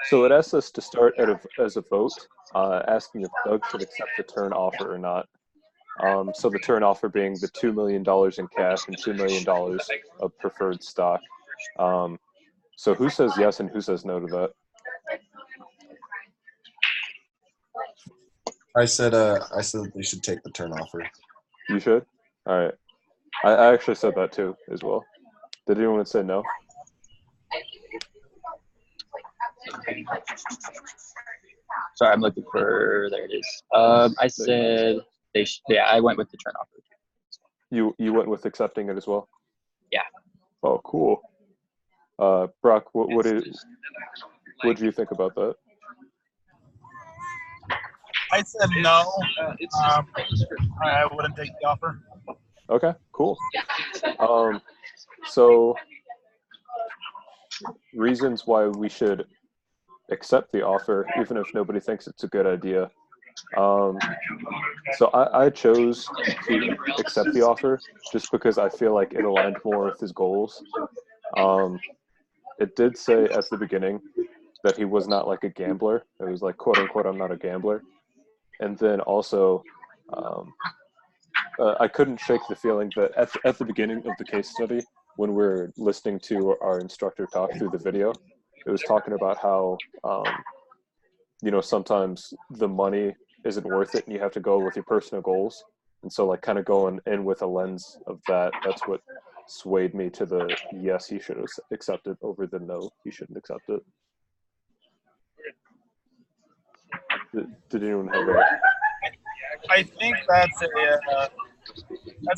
So it asks us to start as a vote, asking if Doug should accept the turn offer or not. So the turn offer being the $2 million in cash and $2 million of preferred stock. So who says yes and who says no to that? I said they should take the turn offer. You should? All right. I actually said that too as well. Did anyone say no? Sorry, I'm looking for. There it is. I said they. Yeah, I went with the turn offer. You went with accepting it as well? Yeah. Oh, cool. Brock, what do you think about that? I said no. I wouldn't take the offer. Okay, cool. So reasons why we should accept the offer, even if nobody thinks it's a good idea. So I chose to accept the offer just because I feel like it aligned more with his goals. It did say at the beginning that he was not like a gambler. It was like, quote unquote, I'm not a gambler. And then also, I couldn't shake the feeling that at the beginning of the case study, when we're listening to our instructor talk through the video, it was talking about how, sometimes the money isn't worth it and you have to go with your personal goals. And so like kind of going in with a lens of that, that's what swayed me to the yes, he should accept it over the no, he shouldn't accept it. Did anyone have a... I think that's a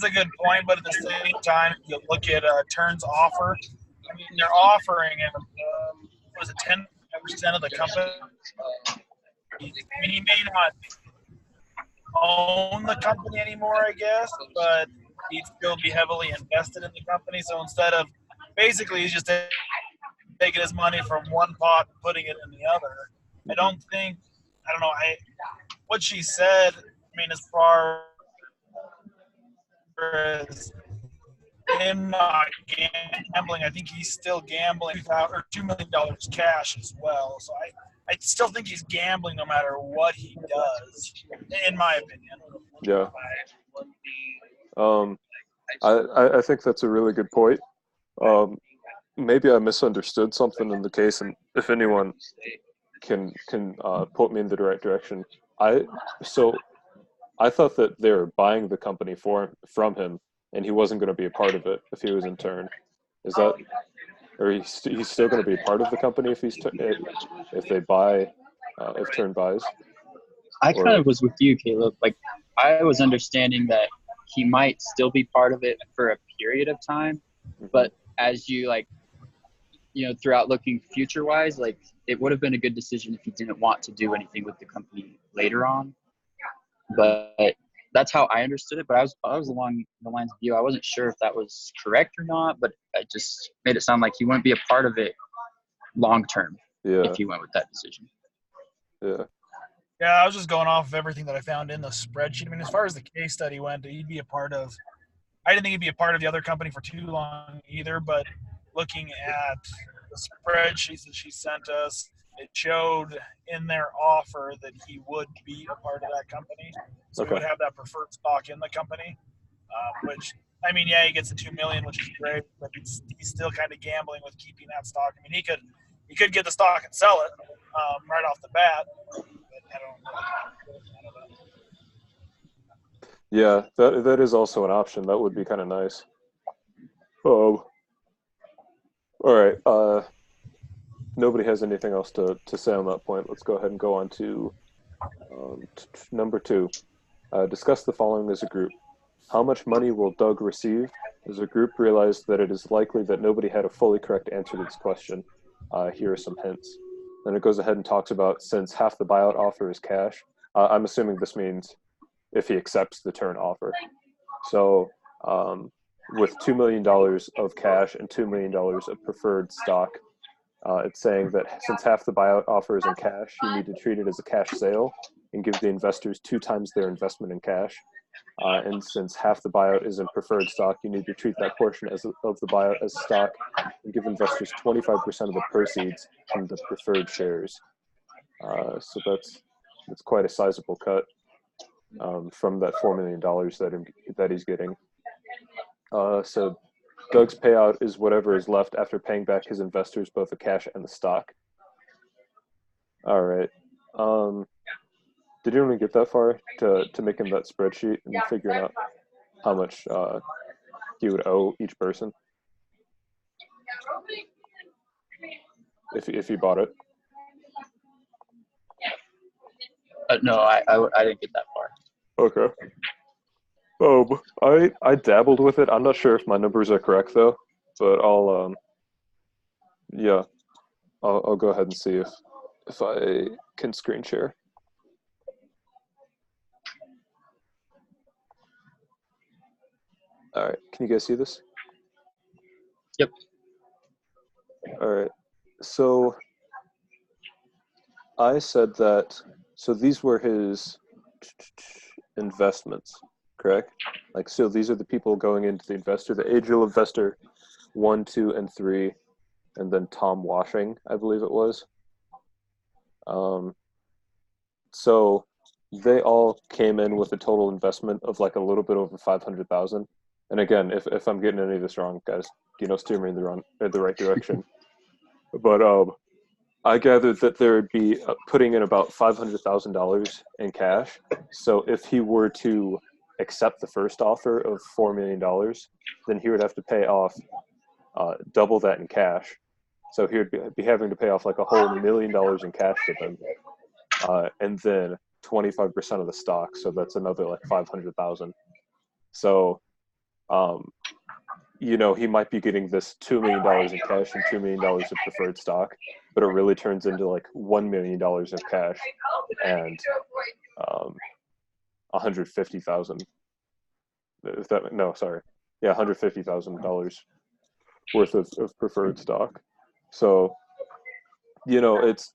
good point, but at the same time, if you look at Turn's offer, I mean, they're offering him, was it 10% of the company? I mean, he may not own the company anymore, I guess, but he'd still be heavily invested in the company. So instead of, basically, he's just taking his money from one pot and putting it in the other. I don't know, what she said, I mean, as far as him not gambling, I think he's still gambling or $2 million cash as well. So I still think he's gambling no matter what he does, in my opinion. Yeah. I think that's a really good point. Maybe I misunderstood something in the case, and if anyone can put me in the right direction. I thought that they were buying the company from him, and he wasn't going to be a part of it if he was in Turn. Is that, or he's still going to be a part of the company if they buy, if Turn buys? I kind of was with you, Caleb. Like, I was understanding that he might still be part of it for a period of time, but as you throughout looking future-wise, like, it would have been a good decision if he didn't want to do anything with the company later on. But that's how I understood it. But I was along the lines of you. I wasn't sure if that was correct or not, but I just made it sound like he wouldn't be a part of it long term if he went with that decision. Yeah. Yeah, I was just going off of everything that I found in the spreadsheet. I mean, as far as the case study went, I didn't think he'd be a part of the other company for too long either, but looking at the spreadsheets that she sent us, it showed in their offer that he would be a part of that company. So he would have that preferred stock in the company, which, I mean, yeah, he gets the $2 million, which is great, but he's still kind of gambling with keeping that stock. I mean, he could get the stock and sell it right off the bat. But I don't know. Yeah, that is also an option. That would be kind of nice. Oh, all right. Nobody has anything else to say on that point. Let's go ahead and go on to number 2. Discuss the following as a group. How much money will Doug receive? As a group realized that it is likely that nobody had a fully correct answer to this question. Here are some hints. Then it goes ahead and talks about, since half the buyout offer is cash, I'm assuming this means if he accepts the Turn offer. So with $2 million of cash and $2 million of preferred stock, it's saying that since half the buyout offer is in cash, you need to treat it as a cash sale and give the investors 2 times their investment in cash. And since half the buyout is in preferred stock, you need to treat that portion of the buyout as stock and give investors 25% of the proceeds from the preferred shares. So that's quite a sizable cut from that $4 million that he's getting. So Doug's payout is whatever is left after paying back his investors both the cash and the stock. All right. Did you even get that far to making that spreadsheet and figuring out how much he would owe each person if he bought it? No, I didn't get that far. Okay. I dabbled with it. I'm not sure if my numbers are correct though, but I'll go ahead and see if I can screen share. All right, can you guys see this? Yep. All right, so I said that, so these were his investments, correct? Like, so these are the people going into the investor, the angel investor 1, 2, and 3, and then Tom Washing, I believe it was. So they all came in with a total investment of like a little bit over 500,000. And again, if I'm getting any of this wrong, guys, steer me in the right direction. But I gathered that there would be putting in about $500,000 in cash. So if he were to accept the first offer of $4 million, then he would have to pay off double that in cash. So he would be having to pay off like a whole $1 million in cash to them, and then 25% of the stock. So that's another like 500,000. So, he might be getting this $2 million in cash and $2 million of preferred stock, but it really turns into like $1 million of cash and $150,000. $150,000 worth of preferred stock. So, it's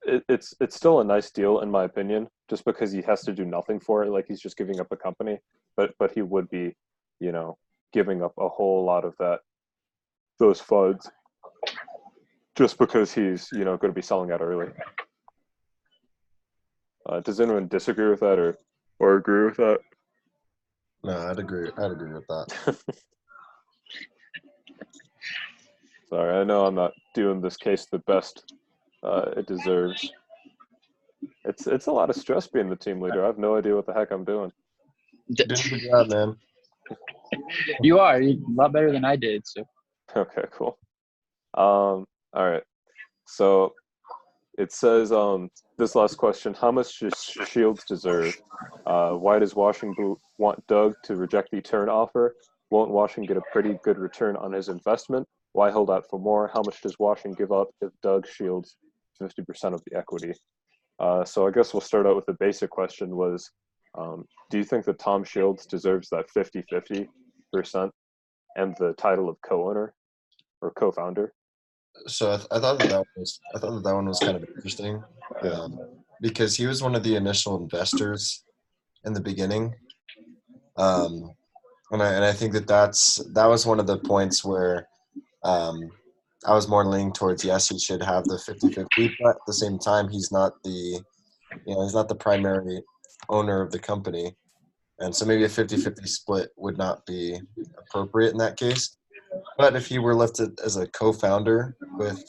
still a nice deal in my opinion, just because he has to do nothing for it. Like, he's just giving up a company, but he would be, giving up a whole lot of those funds just because he's, going to be selling out early. Does anyone disagree with that or agree with that? No, I'd agree with that. Sorry, I know I'm not doing this case the best it deserves. It's a lot of stress being the team leader. I have no idea what the heck I'm doing. Doing a good job, man. You are a lot better than I did. So. Okay, cool. All right. So it says this last question: how much does Shields deserve? Why does Washington want Doug to reject the turn offer? Won't Washington get a pretty good return on his investment? Why hold out for more? How much does Washington give up if Doug shields 50% of the equity? So I guess we'll start out with the basic question was, do you think that Tom Shields deserves that 50-50% and the title of co-owner or co-founder? So I thought that one was kind of interesting, because he was one of the initial investors in the beginning, and I think that was one of the points where I was more leaning towards yes, he should have the 50-50, but at the same time, he's not the primary owner of the company, and so maybe a 50-50 split would not be appropriate in that case. But if he were lifted as a co-founder with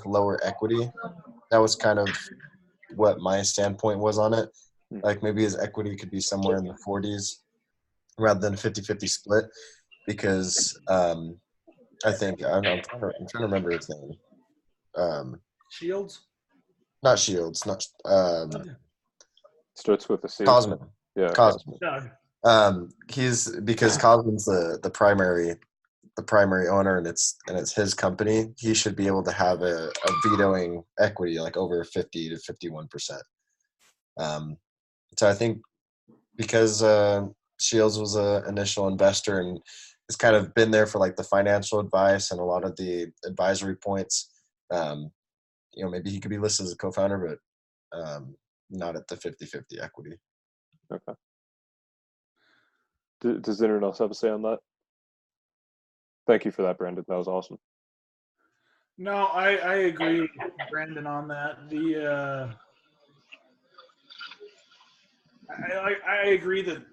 lower equity, that was kind of what my standpoint was on it. Like, maybe his equity could be somewhere in the 40s rather than a 50-50 split, because I think I'm trying to remember his name. Shields? Not Shields. Not Starts with a C. Cosman. Yeah. Cosman. Doug. He's because Cosman's the primary owner, and it's his company. He should be able to have a vetoing equity like over 50 to 51%. So I think because Shields was an initial investor and has kind of been there for like the financial advice and a lot of the advisory points, maybe he could be listed as a co-founder, but not at the 50-50 equity. Okay. Does anyone else have a say on that? Thank you for that, Brandon. That was awesome. No, I agree with Brandon on that. I agree that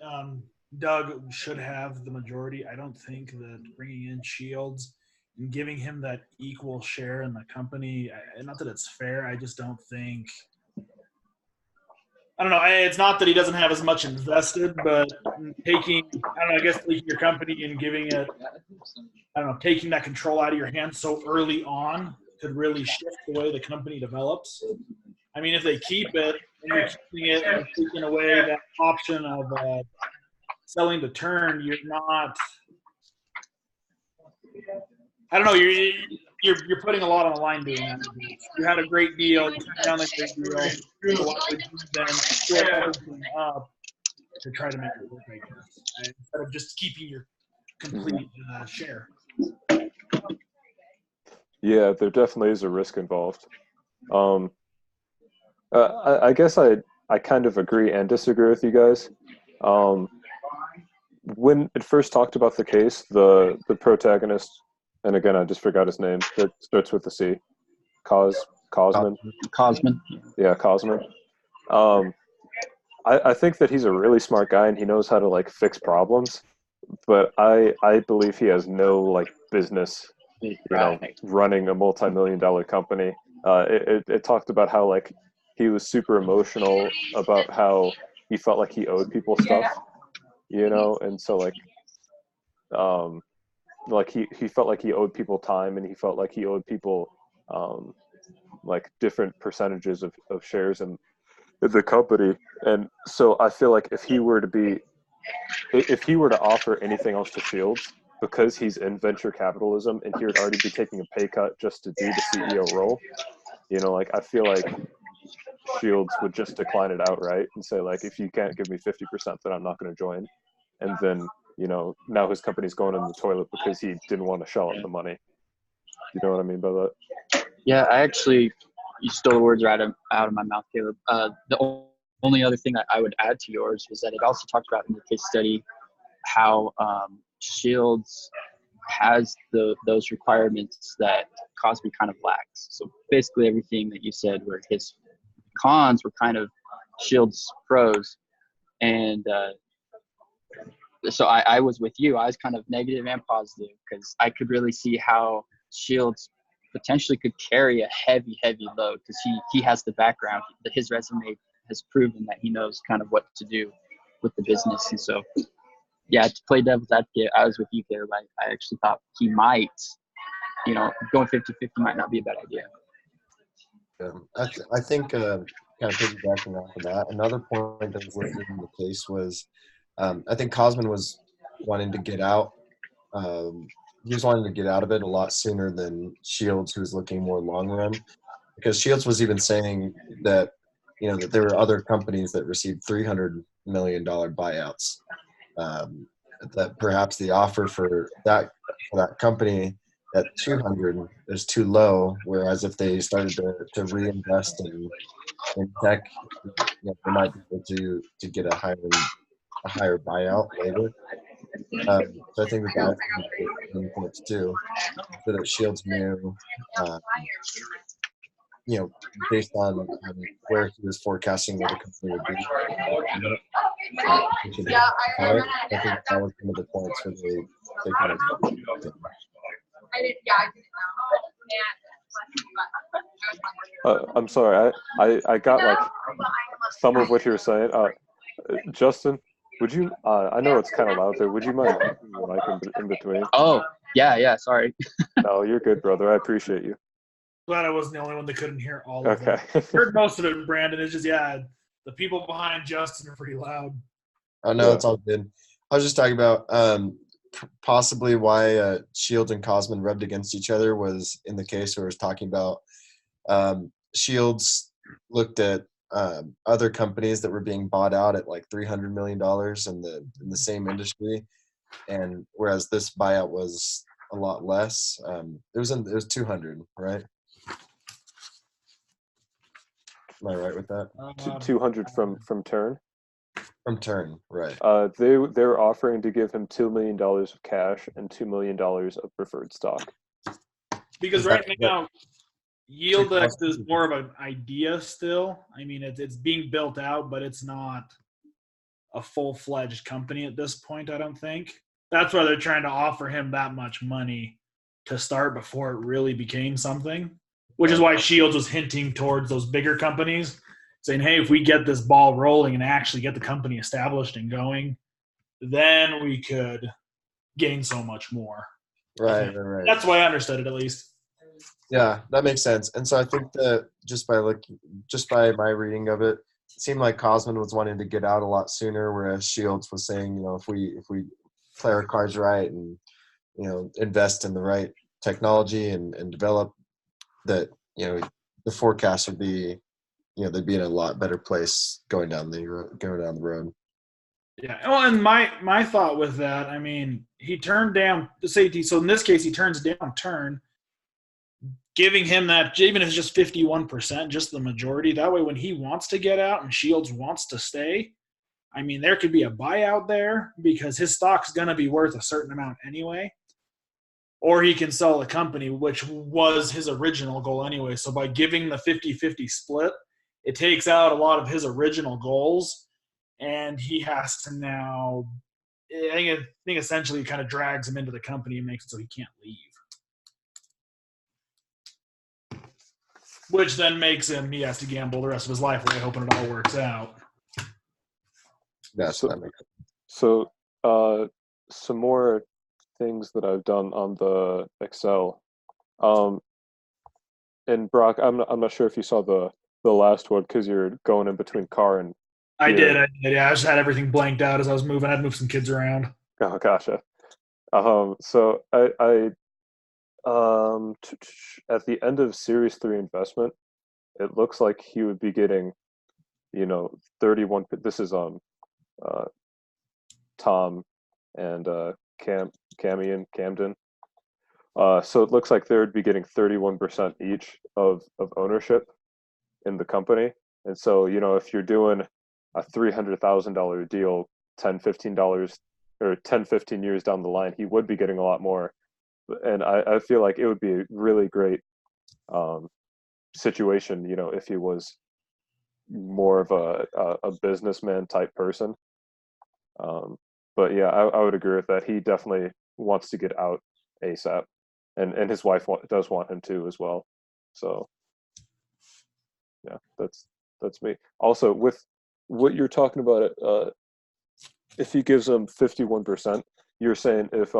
Doug should have the majority. I don't think that bringing in Shields and giving him that equal share in the company, not that it's fair, I just don't think. I don't know. It's not that he doesn't have as much invested, but taking your company and giving it, taking that control out of your hands so early on could really shift the way the company develops. I mean, if they keep it and you're keeping it and taking away that option of selling the turn, you're not. I don't know. You're putting a lot on the line doing that. You had a great deal. You turned down a great deal. So why would you then split everything up to try to make it work? I guess instead of just keeping your complete share. Yeah, there definitely is a risk involved. I guess I kind of agree and disagree with you guys. When it first talked about the case, the protagonist, and again I just forgot his name. It starts with a C. Cosman. Yeah, Cosman. I think that he's a really smart guy and he knows how to like fix problems, but I believe he has no like business, running a multi-million-dollar company. It talked about how like he was super emotional about how he felt like he owed people stuff, and so like he felt like he owed people time and he felt like he owed people like different percentages of shares in the company. And so I feel like if he were to offer anything else to Shields, because he's in venture capitalism and he would already be taking a pay cut just to do the CEO role, I feel like Shields would just decline it outright and say like, if you can't give me 50%, then I'm not going to join. And then, now his company's going in the toilet because he didn't want to shell out the money. You know what I mean by that? Yeah, you stole the words right out of my mouth, Caleb. The only other thing I would add to yours was that it also talked about in the case study how Shields has those requirements that Cosby kind of lacks. So basically everything that you said were his cons were kind of Shields' pros. And so I was with you. I was kind of negative and positive because I could really see how Shields potentially could carry a heavy load because he has the background. His resume has proven that he knows kind of what to do with the business. And so, yeah, to play devil's advocate, I was with you, Caleb. I actually thought he might, going 50-50 might not be a bad idea. I think kind of piggybacking off of that, another point that was listed in the case was I think Cosman was wanting to get out. He was wanting to get out of it a lot sooner than Shields, who was looking more long run. Because Shields was even saying that, that there were other companies that received $300 million buyouts. That perhaps the offer for that company at 200 is too low, whereas if they started to reinvest in tech, they might be able to get a higher buyout later. So I think that's points too, so that Shields knew, based on where he was forecasting where the company would be. I think that was one of the points where they kind of. I'm sorry, I got like some of what you were saying. Justin, would you? I know it's kind of loud there. Would you mind keeping the mic in between? Oh, yeah. Sorry. No, you're good, brother. I appreciate you. Glad I wasn't the only one that couldn't hear all of it. Heard most of it, Brandon. It's just the people behind Justin are pretty loud. Oh no, it's all good. I was just talking about possibly why Shields and Cosman rubbed against each other was in the case where I was talking about Shields looked at other companies that were being bought out at like $300 million in the same industry, and whereas this buyout was a lot less. It was 200, right? Am I right with that? 200 from Turn? From Turn, right? They're offering to give him $2 million of cash and $2 million of preferred stock. Because Is right that now, Take Yieldex cost- is more of an idea still. I mean, it's being built out, but it's not a full-fledged company at this point, I don't think. That's why they're trying to offer him that much money to start before it really became something, which is why Shields was hinting towards those bigger companies, saying, hey, if we get this ball rolling and actually get the company established and going, then we could gain so much more. right. That's why I understood it, at least. Yeah, that makes sense. And so I think that just by my reading of it, it seemed like Cosman was wanting to get out a lot sooner, whereas Shields was saying, if we play our cards right and invest in the right technology and develop that, the forecast would be, they'd be in a lot better place going down the road. Yeah. Well, and my thought with that, I mean, he turned down the safety. So in this case, he turns down Turn, giving him that, even if it's just 51%, just the majority. That way, when he wants to get out and Shields wants to stay, I mean, there could be a buyout there because his stock's going to be worth a certain amount anyway. Or he can sell the company, which was his original goal anyway. So by giving the 50-50 split, it takes out a lot of his original goals. And he has to now, I think essentially kind of drags him into the company and makes it so he can't leave. Which then makes him, he has to gamble the rest of his life away, hoping it all works out. Yes, that makes sense. So, some more things that I've done on the Excel. And Brock, I'm not sure if you saw the last one because you're going in between car and. I did. Yeah, I just had everything blanked out as I was moving. I had to move some kids around. Oh, gotcha. So I at the end of Series 3 investment, it looks like he would be getting, 31. This is Tom and Cammy and Camden. So it looks like they would be getting 31% each of ownership in the company. And so, if you're doing a $300,000 deal, $10-15 or 10-15 years down the line, he would be getting a lot more. And I feel like it would be a really great situation, if he was more of a businessman type person. But yeah, I would agree with that. He definitely wants to get out ASAP, and his wife does want him to as well. So yeah, that's me. Also, with what you're talking about, if he gives him 51%, you're saying if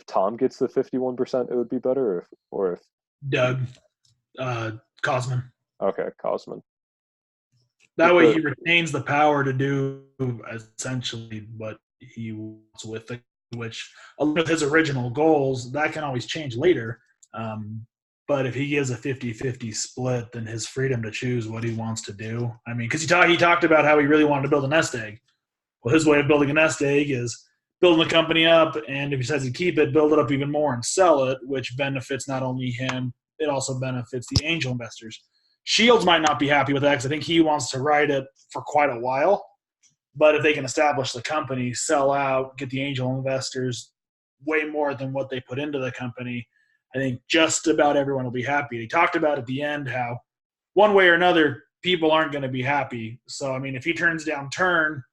Tom gets the 51%, it would be better, or if Doug, Cosman. Okay, Cosman. That way he retains the power to do essentially what he wants with it, which along with his original goals, that can always change later. But if he gives a 50-50 split, then his freedom to choose what he wants to do. I mean, because he talked about how he really wanted to build a nest egg. Well, his way of building a nest egg is building the company up, and if he says to keep it, build it up even more and sell it, which benefits not only him, it also benefits the angel investors. Shields might not be happy with that because I think he wants to ride it for quite a while. But if they can establish the company, sell out, get the angel investors way more than what they put into the company, I think just about everyone will be happy. He talked about at the end how one way or another, people aren't going to be happy. So, I mean, if he turns down Turn,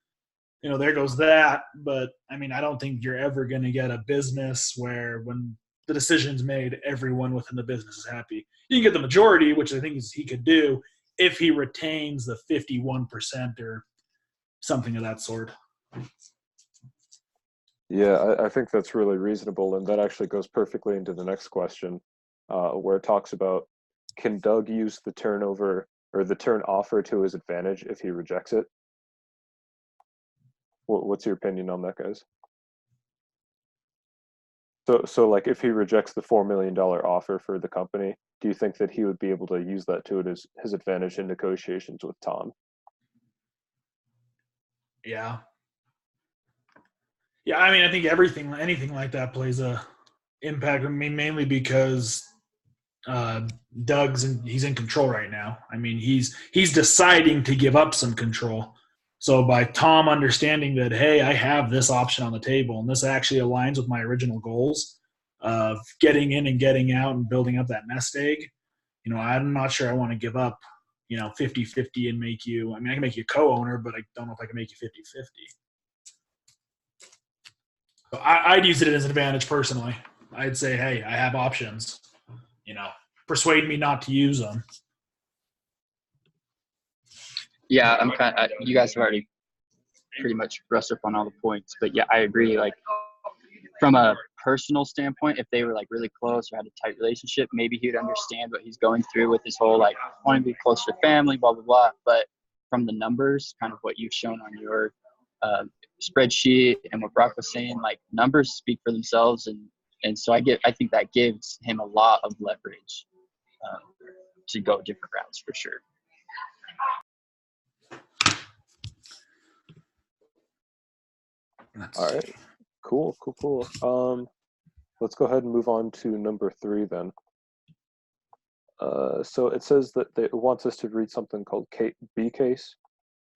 there goes that. But, I mean, I don't think you're ever going to get a business where when the decision's made, everyone within the business is happy. You can get the majority, which I think he could do, if he retains the 51% or something of that sort. Yeah, I think that's really reasonable, and that actually goes perfectly into the next question, where it talks about, can Doug use the turnover or the turn offer to his advantage if he rejects it? What's your opinion on that, guys? So like if he rejects the $4 million offer for the company, do you think that he would be able to use that to his advantage in negotiations with Tom? Yeah. Yeah, I mean, I think anything like that plays a impact. I mean, mainly because he's in control right now. I mean, he's deciding to give up some control. So by Tom understanding that, hey, I have this option on the table, and this actually aligns with my original goals of getting in and getting out and building up that nest egg, I'm not sure I want to give up, 50-50 and make you, I mean, I can make you co-owner, but I don't know if I can make you 50-50. So I'd use it as an advantage personally. I'd say, hey, I have options, persuade me not to use them. Yeah, you guys have already pretty much brushed up on all the points, but yeah, I agree. Like from a personal standpoint, if they were like really close or had a tight relationship, maybe he would understand what he's going through with his whole like wanting to be close to family, blah blah blah. But from the numbers, kind of what you've shown on your spreadsheet and what Brock was saying, like numbers speak for themselves, and so I think that gives him a lot of leverage to go different routes for sure. All right. Cool. Let's go ahead and move on to number 3 then. So it says that it wants us to read something called B case.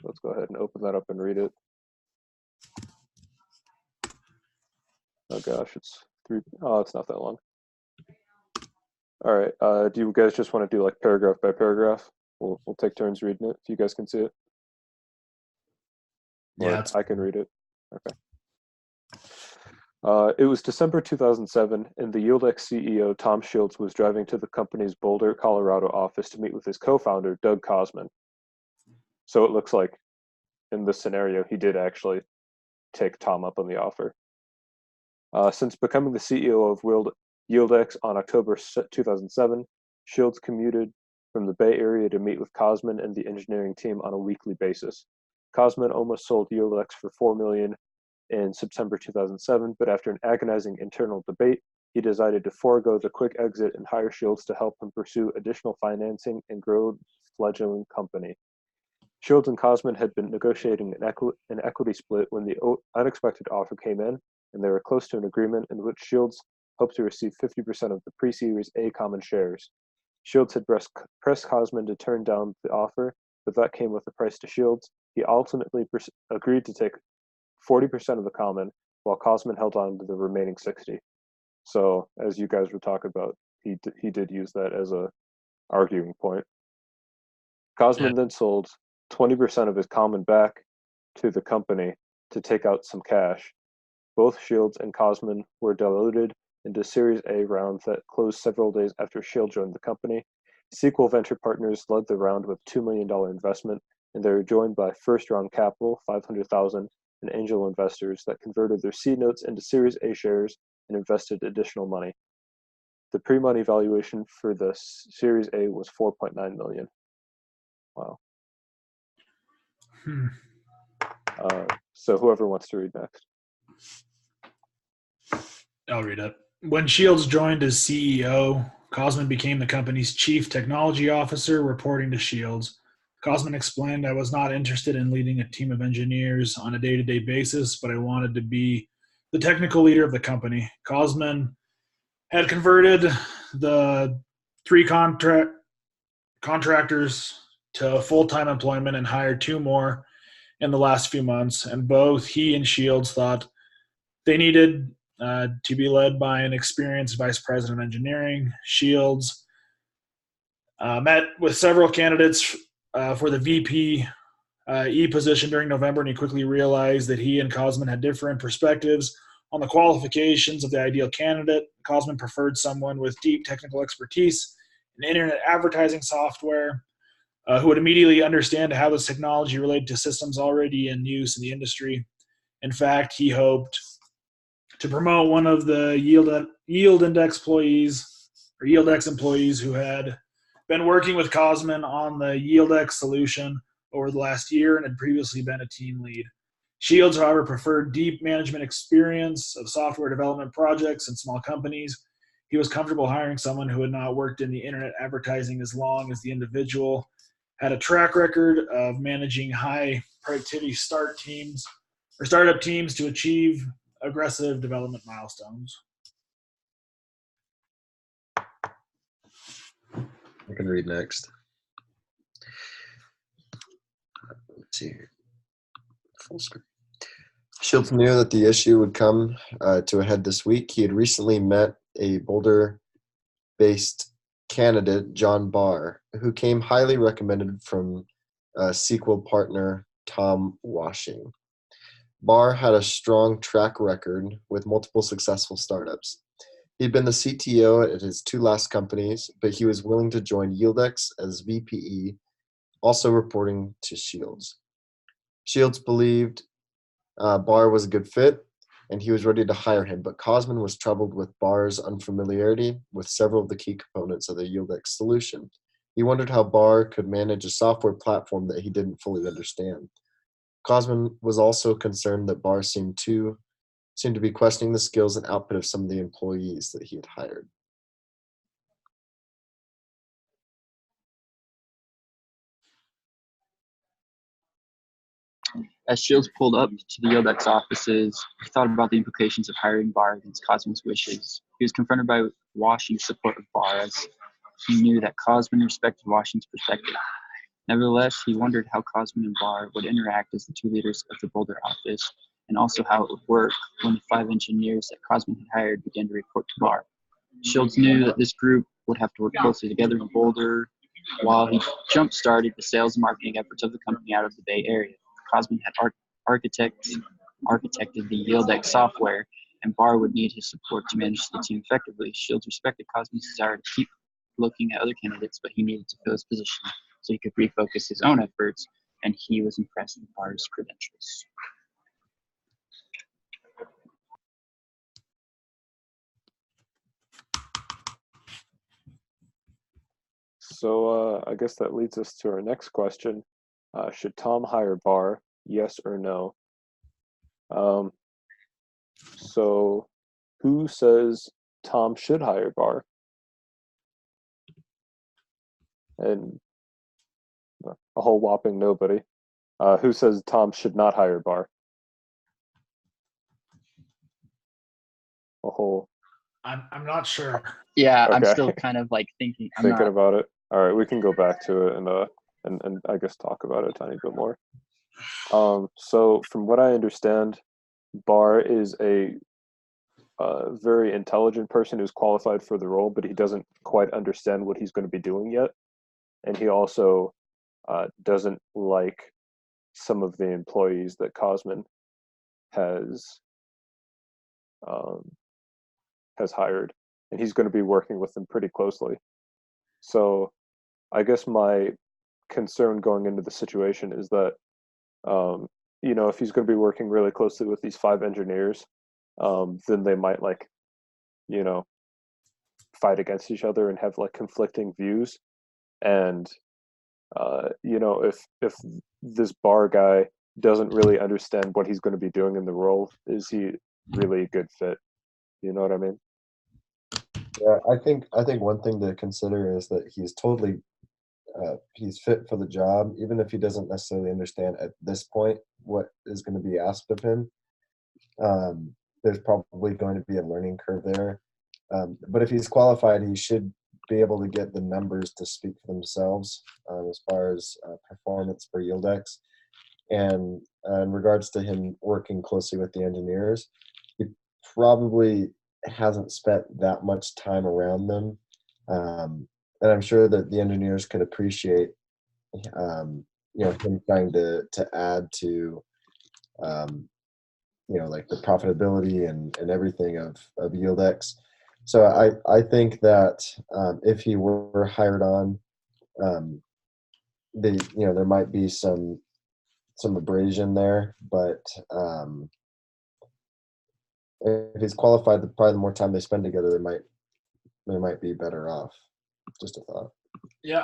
Let's go ahead and open that up and read it. Oh gosh, it's 3. Oh, it's not that long. All right. Do you guys just want to do like paragraph by paragraph? We'll take turns reading it if you guys can see it. Yeah, I can read it. Okay. It was December 2007, and the Yieldex CEO, Tom Shields, was driving to the company's Boulder, Colorado office to meet with his co-founder, Doug Kosman. So it looks like in this scenario, he did actually take Tom up on the offer. Since becoming the CEO of Yieldex on October 2007, Shields commuted from the Bay Area to meet with Kosman and the engineering team on a weekly basis. Kosman almost sold Yieldex for $4 million in September 2007, but after an agonizing internal debate, he decided to forego the quick exit and hire Shields to help him pursue additional financing and grow the fledgling company. Shields and Kosman had been negotiating an equity split when the unexpected offer came in, and they were close to an agreement in which Shields hoped to receive 50% of the pre-Series A common shares. Shields had pressed Kosman to turn down the offer, but that came with a price to Shields. He ultimately agreed to take 40% of the common, while Kosman held on to the remaining 60. So, as you guys were talking about, he did use that as a arguing point. Kosman then sold 20% of his common back to the company to take out some cash. Both Shields and Kosman were diluted into Series A rounds that closed several days after Shields joined the company. Sequel Venture Partners led the round with $2 million investment, and they were joined by first-round capital, $500,000, and angel investors that converted their seed notes into Series A shares and invested additional money. The pre-money valuation for the Series A was $4.9 million. Wow. So whoever wants to read next. I'll read it. When Shields joined as CEO, Kosman became the company's chief technology officer, reporting to Shields. Kosman explained, I was not interested in leading a team of engineers on a day-to-day basis, but I wanted to be the technical leader of the company. Kosman had converted the 3 contractors to full-time employment and hired 2 more in the last few months, and both he and Shields thought they needed to be led by an experienced vice president of engineering. Shields met with several candidates for the VP position during November, and he quickly realized that he and Kosman had different perspectives on the qualifications of the ideal candidate. Kosman preferred someone with deep technical expertise in internet advertising software, who would immediately understand how this technology related to systems already in use in the industry. In fact, he hoped to promote one of the Yieldex employees who had been working with Kosman on the Yieldex solution over the last year and had previously been a team lead. Shields, however, preferred deep management experience of software development projects in small companies. He was comfortable hiring someone who had not worked in the internet advertising as long as the individual had a track record of managing high productivity startup teams to achieve aggressive development milestones. I can read next. Let's see here. full screen. Shields knew that the issue would come to a head this week. He had recently met a Boulder-based candidate, John Barr, who came highly recommended from sequel partner Tom Washing. Barr had a strong track record with multiple successful startups. He'd been the CTO at his 2 last companies, but he was willing to join Yieldex as VPE, also reporting to Shields. Shields believed Barr was a good fit, and he was ready to hire him, but Cosman was troubled with Barr's unfamiliarity with several of the key components of the Yieldex solution. He wondered how Barr could manage a software platform that he didn't fully understand. Cosman was also concerned that Barr seemed to be questioning the skills and output of some of the employees that he had hired. As Shields pulled up to the Yieldex offices, he thought about the implications of hiring Barr against Cosman's wishes. He was confronted by Washing's support of Barr, as he knew that Cosman respected Washing's perspective. Nevertheless, he wondered how Cosman and Barr would interact as the 2 leaders of the Boulder office, and also how it would work when the 5 engineers that Cosman had hired began to report to Barr. Shields knew that this group would have to work closely together in Boulder, while he jump-started the sales and marketing efforts of the company out of the Bay Area. Cosman had architected the Yieldex software, and Barr would need his support to manage the team effectively. Shields respected Cosman's desire to keep looking at other candidates, but he needed to fill his position so he could refocus his own efforts, and he was impressed with Barr's credentials. So I guess that leads us to our next question. Should Tom hire Barr? Yes or no? So who says Tom should hire Barr? And a whole whopping nobody. Who says Tom should not hire Barr? A whole. I'm not sure. Yeah, Okay. I'm still kind of like thinking. Thinking about it. All right, we can go back to it and I guess talk about it a tiny bit more. So from what I understand, Barr is a very intelligent person who's qualified for the role, but he doesn't quite understand what he's going to be doing yet, and he also doesn't like some of the employees that Cosman has hired, and he's going to be working with them pretty closely. So I guess my concern going into the situation is that, if he's going to be working really closely with these 5 engineers, then they might fight against each other and have like conflicting views. And, if this Barr guy doesn't really understand what he's going to be doing in the role, is he really a good fit? You know what I mean? Yeah, I think one thing to consider is that he's totally he's fit for the job, even if he doesn't necessarily understand at this point what is going to be asked of him. There's probably going to be a learning curve there, but if he's qualified, he should be able to get the numbers to speak for themselves as far as performance for Yieldex. And in regards to him working closely with the engineers, he probably hasn't spent that much time around them. And I'm sure that the engineers could appreciate, him trying to add to, like the profitability and everything of Yieldex. So I think that if he were hired on, there might be some abrasion there, but if he's qualified, probably the more time they spend together, they might be better off. Just a thought. Yeah,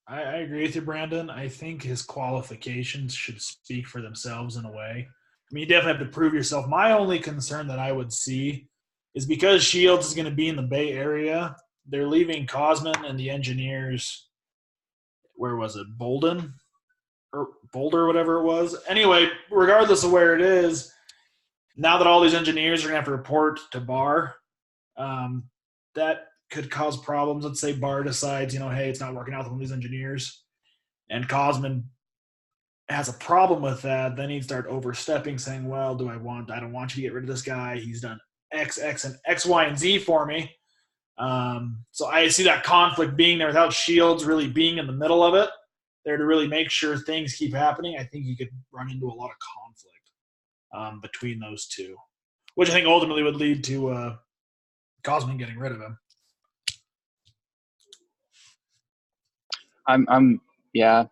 I agree with you, Brandon. I think his qualifications should speak for themselves in a way. I mean, you definitely have to prove yourself. My only concern that I would see is because Shields is going to be in the Bay Area, they're leaving Cosman and the engineers, where was it, Boulder, whatever it was. Anyway, regardless of where it is, now that all these engineers are going to have to report to Barr, that could cause problems. Let's say Barr decides, hey, it's not working out with one of these engineers, and Cosman has a problem with that, then he'd start overstepping, saying, "Well, I don't want you to get rid of this guy. He's done X, and X, Y, and Z for me." So I see that conflict being there without Shields really being in the middle of it, there to really make sure things keep happening. I think you could run into a lot of conflict between those two, which I think ultimately would lead to Cosman getting rid of him. Yeah.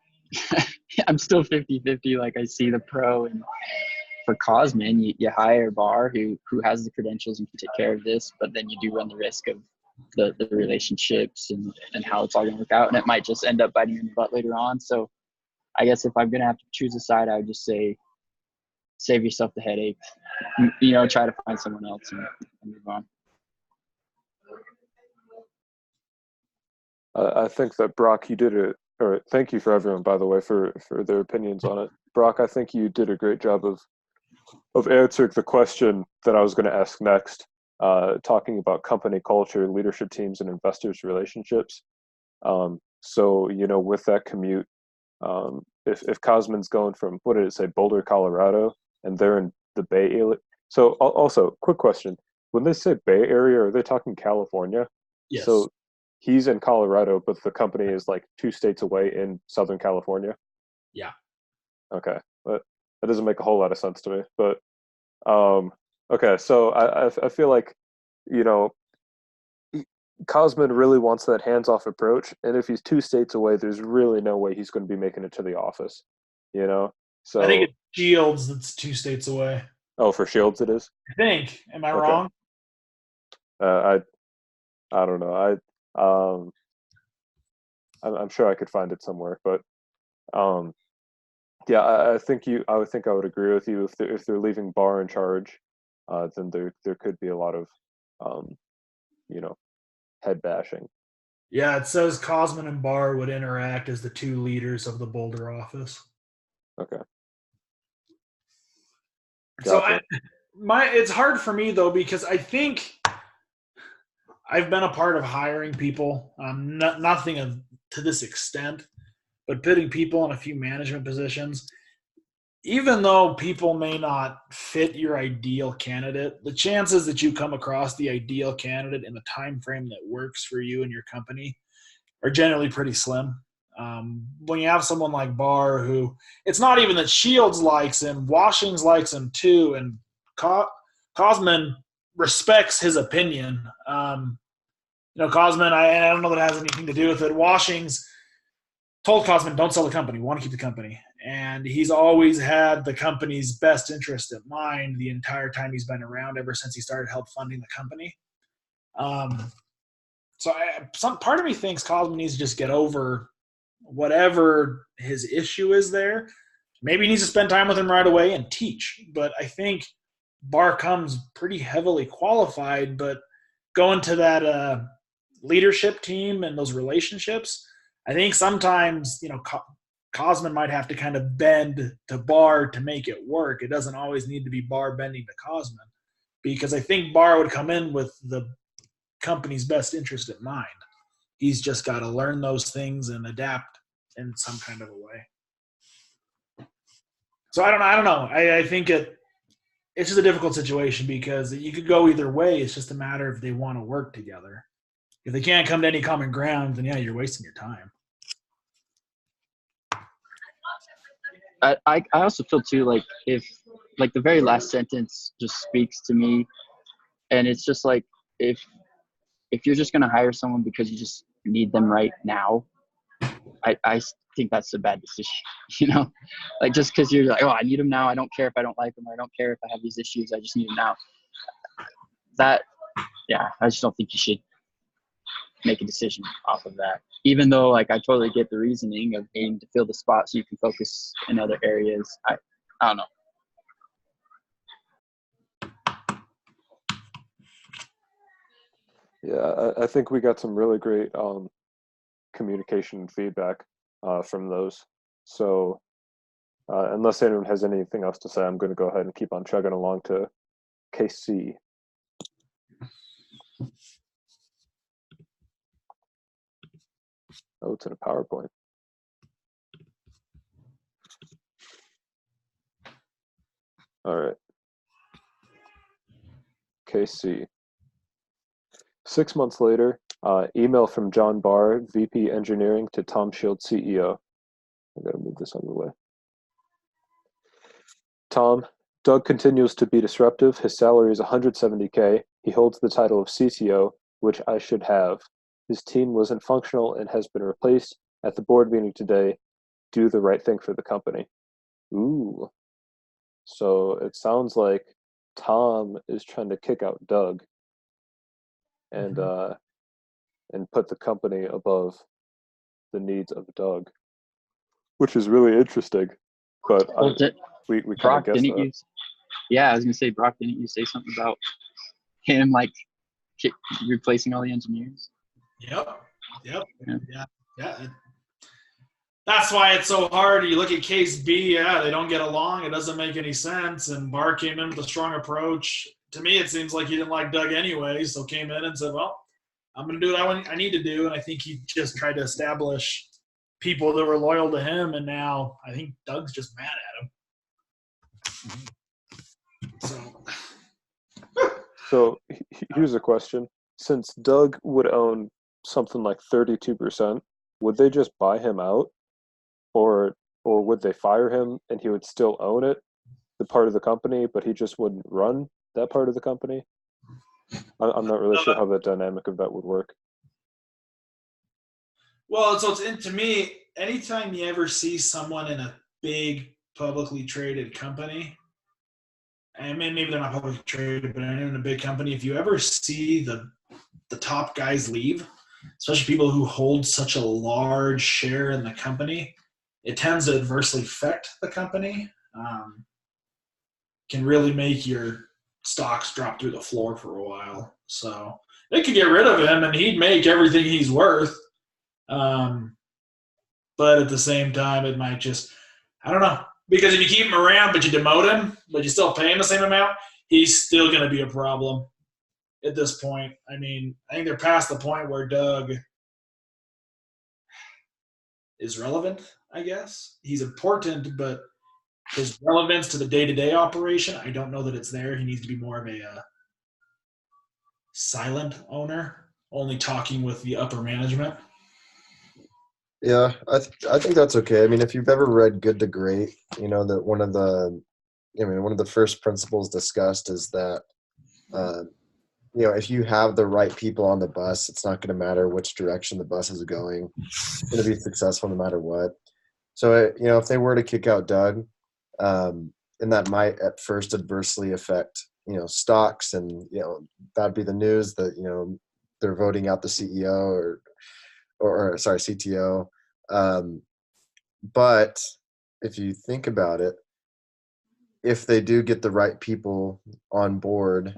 I'm still 50-50. Like, I see the pro, and for Cosman, you hire Barr, who has the credentials and can take care of this, but then you do run the risk of the relationships and how it's all going to work out, and it might just end up biting you in the butt later on. So I guess if I'm going to have to choose a side, I would just say save yourself the headache. Try to find someone else and move on. I think that Brock, you did it. Or thank you for everyone, by the way, for their opinions on it. Brock, I think you did a great job of answering the question that I was going to ask next, talking about company culture, leadership teams, and investors' relationships. So, with that commute, if Cosman's going from, what did it say, Boulder, Colorado, and they're in the Bay Area. So, also, quick question. When they say Bay Area, are they talking California? Yes. So he's in Colorado, but the company is like 2 states away in Southern California? Yeah. Okay. But that doesn't make a whole lot of sense to me. But, okay. So I feel like, Cosman really wants that hands-off approach. And if he's 2 states away, there's really no way he's going to be making it to the office, So I think it's Shields that's 2 states away. Oh, for Shields it is? I think. Am I wrong? I don't know. I'm sure I could find it somewhere, but yeah, I would think I would agree with you. If they're leaving Barr in charge, then there could be a lot of head bashing. Yeah, it says Cosman and Barr would interact as the 2 leaders of the Boulder office. Okay. Gotcha. So it's hard for me though, because I think I've been a part of hiring people, nothing to this extent, but putting people in a few management positions. Even though people may not fit your ideal candidate, the chances that you come across the ideal candidate in the time frame that works for you and your company are generally pretty slim. When you have someone like Barr, who it's not even that Shields likes him, Washings likes him too, and Cosman respects his opinion. Cosman, I don't know that it has anything to do with it. Washings told Cosman, don't sell the company. We want to keep the company. And he's always had the company's best interest in mind the entire time he's been around, ever since he started help funding the company. So some part of me thinks Cosman needs to just get over whatever his issue is there. Maybe he needs to spend time with him right away and teach. But I think Barr comes pretty heavily qualified, but going to that leadership team and those relationships, I think sometimes, Cosman might have to kind of bend to Barr to make it work. It doesn't always need to be Barr bending to Cosman, because I think Barr would come in with the company's best interest in mind. He's just got to learn those things and adapt in some kind of a way. So I don't know. I think it's just a difficult situation, because you could go either way. It's just a matter if they want to work together. If they can't come to any common ground, then yeah, you're wasting your time. I also feel too, like, if like the very last sentence just speaks to me, and it's just like, if you're just going to hire someone because you just need them right now, I think that's a bad decision. Like, just because you're like, oh, I need them now. I don't care if I don't like them, or I don't care if I have these issues. I just need them now. I just don't think you should make a decision off of that. Even though, like, I totally get the reasoning of needing to fill the spot so you can focus in other areas. I don't know. Yeah, I think we got some really great communication and feedback from those. So unless anyone has anything else to say, I'm going to go ahead and keep on chugging along to case C. Oh, it's in a PowerPoint. All right. KC. 6 months later, email from John Barr, VP Engineering, to Tom Shield, CEO. I gotta move this out of the way. Tom, Doug continues to be disruptive. His salary is $170K. He holds the title of CTO, which I should have. His team wasn't functional and has been replaced. At the board meeting today, do the right thing for the company. Ooh. So it sounds like Tom is trying to kick out Doug and put the company above the needs of Doug, which is really interesting. But Well, we kind of Brock, guessed didn't that. you? Yeah, I was gonna say, Brock, didn't you say something about him like replacing all the engineers? Yep. Yeah. That's why it's so hard. You look at case B, yeah, they don't get along. It doesn't make any sense. And Barr came in with a strong approach. To me, it seems like he didn't like Doug anyway, so came in and said, well, I'm going to do what I need to do. And I think he just tried to establish people that were loyal to him. And now I think Doug's just mad at him. So here's a question. Since Doug would own something like 32%, would they just buy him out? Or would they fire him and he would still own it, the part of the company, but he just wouldn't run that part of the company? I'm not really sure how the dynamic of that would work. Well, so to me, anytime you ever see someone in a big publicly traded company, and maybe they're not publicly traded, but in a big company, if you ever see the top guys leave, especially people who hold such a large share in the company, it tends to adversely affect the company. Can really make your stocks drop through the floor for a while. So they could get rid of him and he'd make everything he's worth. But at the same time, it might just, I don't know. Because if you keep him around but you demote him, but you still pay him the same amount, he's still going to be a problem at this point. I mean, I think they're past the point where Doug is relevant, I guess. He's important, but his relevance to the day-to-day operation, I don't know that it's there. He needs to be more of a silent owner, only talking with the upper management. Yeah, I think that's okay. I mean, if you've ever read Good to Great, you know that one of the first principles discussed is that if you have the right people on the bus, it's not going to matter which direction the bus is going. It's going to be successful no matter what. So if they were to kick out Doug, and that might at first adversely affect stocks, and that'd be the news that they're voting out the CEO or CTO. But if you think about it, if they do get the right people on board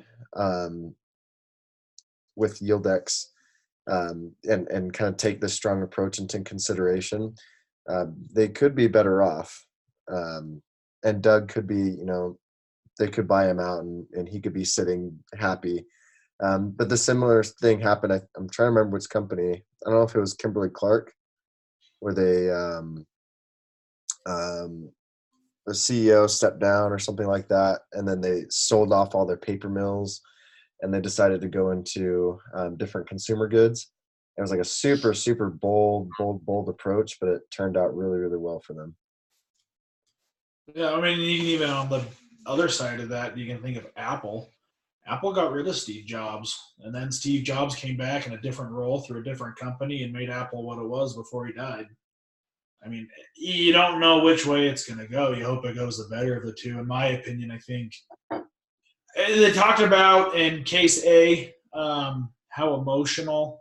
with Yieldex and kind of take this strong approach into consideration, they could be better off. And Doug could be, they could buy him out and he could be sitting happy. But the similar thing happened. I'm trying to remember which company. I don't know if it was Kimberly-Clark, where the CEO stepped down or something like that, and then they sold off all their paper mills, and they decided to go into different consumer goods. It was like a super, super bold approach, but it turned out really, really well for them. Yeah, I mean, you can even on the other side of that, you can think of Apple. Apple got rid of Steve Jobs, and then Steve Jobs came back in a different role through a different company and made Apple what it was before he died. I mean, you don't know which way it's going to go. You hope it goes the better of the two. In my opinion, I think they talked about in case A how emotional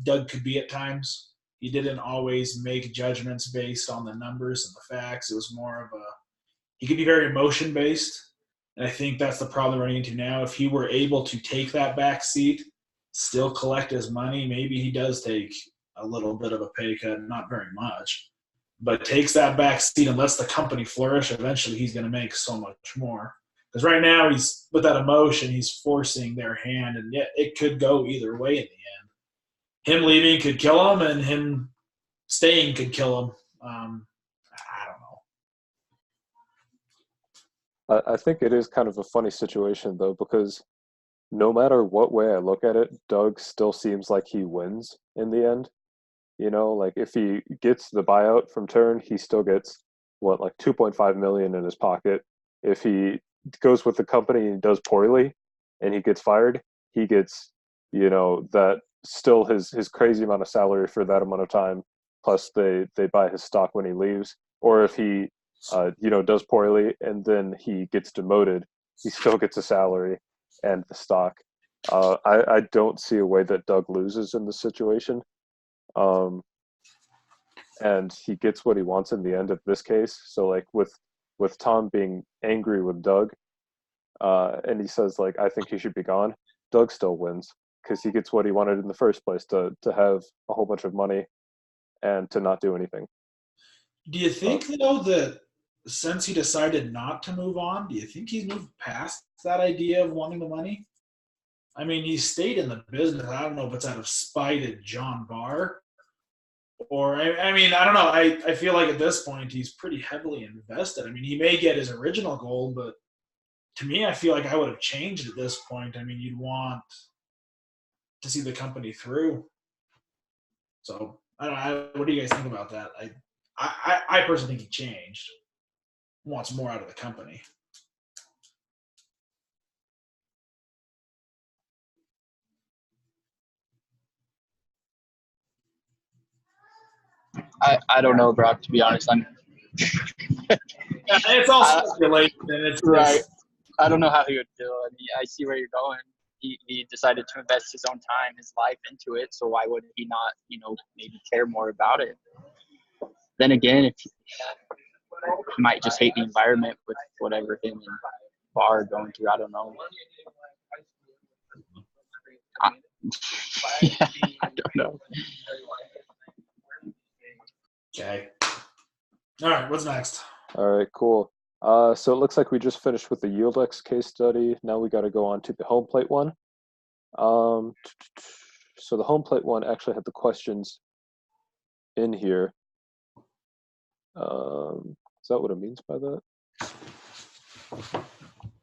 Doug could be at times. He didn't always make judgments based on the numbers and the facts. It was more of he could be very emotion based. And I think that's the problem we're running into now. If he were able to take that back seat, still collect his money, maybe he does take a little bit of a pay cut, not very much, but takes that back seat and lets the company flourish. Eventually he's going to make so much more. Because right now he's, with that emotion, he's forcing their hand, and yet it could go either way in the end. Him leaving could kill him, and him staying could kill him. I don't know. I think it is kind of a funny situation though, because no matter what way I look at it, Doug still seems like he wins in the end. You know, like if he gets the buyout from Turn, he still gets what, like 2.5 million in his pocket. If he goes with the company and does poorly and he gets fired, he gets, that still his crazy amount of salary for that amount of time, plus they buy his stock when he leaves. Or if he does poorly and then he gets demoted, he still gets a salary and the stock. I don't see a way that Doug loses in this situation. Um, and he gets what he wants in the end of this case. So like with Tom being angry with Doug, and he says like I think he should be gone, Doug still wins because he gets what he wanted in the first place, to have a whole bunch of money and to not do anything. Do you think though that since he decided not to move on, do you think he's moved past that idea of wanting the money? I mean, he stayed in the business. I don't know if it's out of spite at John Barr, or I mean, I don't know. I feel like at this point he's pretty heavily invested. I mean, he may get his original goal, but to me, I feel like I would have changed at this point. I mean, you'd want to see the company through. So I don't know. What do you guys think about that? I personally think he changed. Wants more out of the company. I don't know, Brock. To be honest, It's all speculation. It's right. I don't know how he would feel. I mean, I see where you're going. He decided to invest his own time, his life into it. So why would he not, maybe care more about it? Then again, if he might just hate the environment with whatever him and Barr are going through, I don't know. I don't know. Okay. All right. What's next? All right, cool. So it looks like we just finished with the Yieldex case study. Now we got to go on to the Homeplate one. So the Homeplate one actually had the questions in here. Is that what it means by that?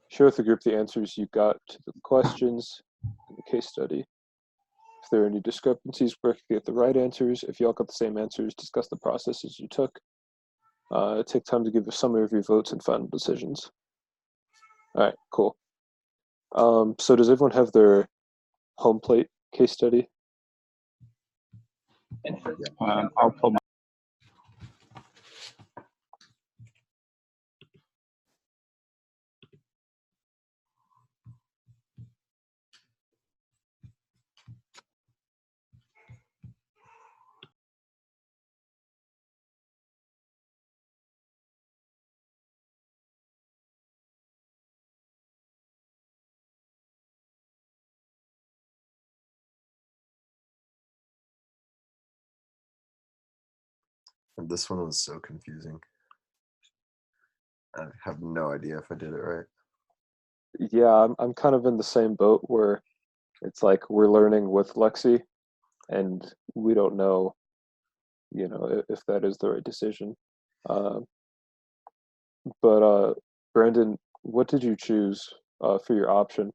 Share with the group the answers you got to the questions in the case study. If there are any discrepancies, work to get the right answers. If you all got the same answers, discuss the processes you took. Take time to give a summary of your votes and final decisions. All right, cool. So does everyone have their Homeplate case study? I'll pull my. And this one was so confusing. I have no idea if I did it right. Yeah, I'm kind of in the same boat where it's like we're learning with Lexi, and we don't know, if that is the right decision. But Brandon, what did you choose for your option?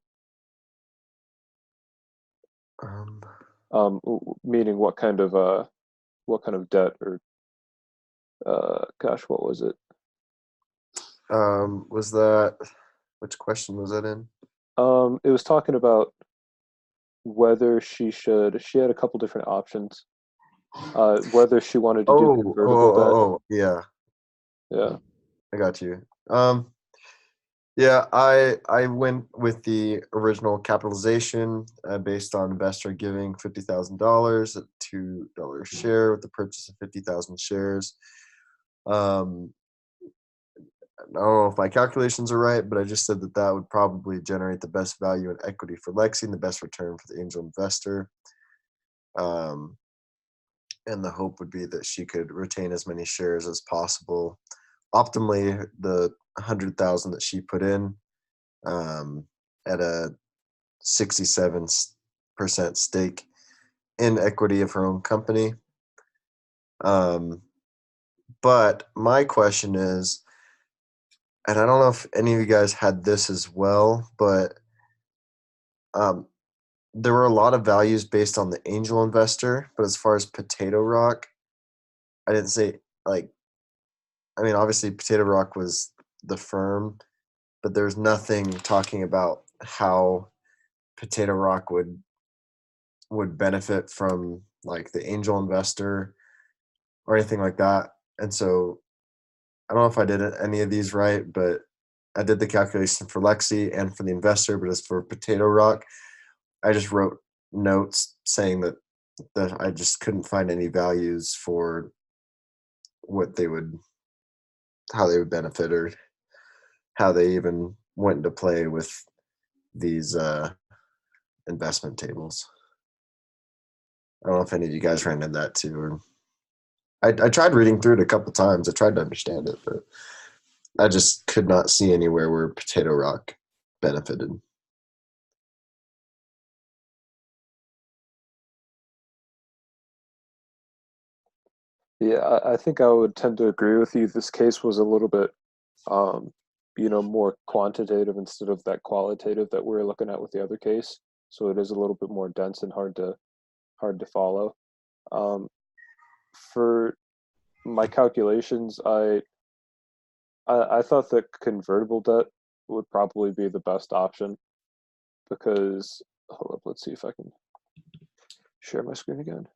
Meaning what kind of debt, or gosh, what was it? Was that, which question was that in? It was talking about whether she had a couple different options. Whether she wanted to do convertible debt. Yeah. Yeah. I got you. Yeah, I went with the original capitalization based on investor giving $50,000 at $2 a share with the purchase of 50,000 shares. I don't know if my calculations are right, but I just said that would probably generate the best value in equity for Lexi and the best return for the angel investor. And the hope would be that she could retain as many shares as possible. Optimally, the 100,000 that she put in at a 67% stake in equity of her own company. But my question is, and I don't know if any of you guys had this as well, but there were a lot of values based on the angel investor. But as far as Potato Rock, I didn't say like. I mean, obviously, Potato Rock was the firm, but there's nothing talking about how Potato Rock would benefit from like the angel investor or anything like that. And so I don't know if I did any of these right, but I did the calculation for Lexi and for the investor. But as for Potato Rock, I just wrote notes saying that I just couldn't find any values for what they would, how they would benefit, or how they even went into play with these investment tables. I don't know if any of you guys ran into that too. Or I tried reading through it a couple times. I tried to understand it, but I just could not see anywhere where Potato Rock benefited. Yeah, I think I would tend to agree with you. This case was a little bit, more quantitative instead of that qualitative that we were looking at with the other case. So it is a little bit more dense and hard to follow. For my calculations, I thought that convertible debt would probably be the best option because hold up, let's see if I can share my screen again.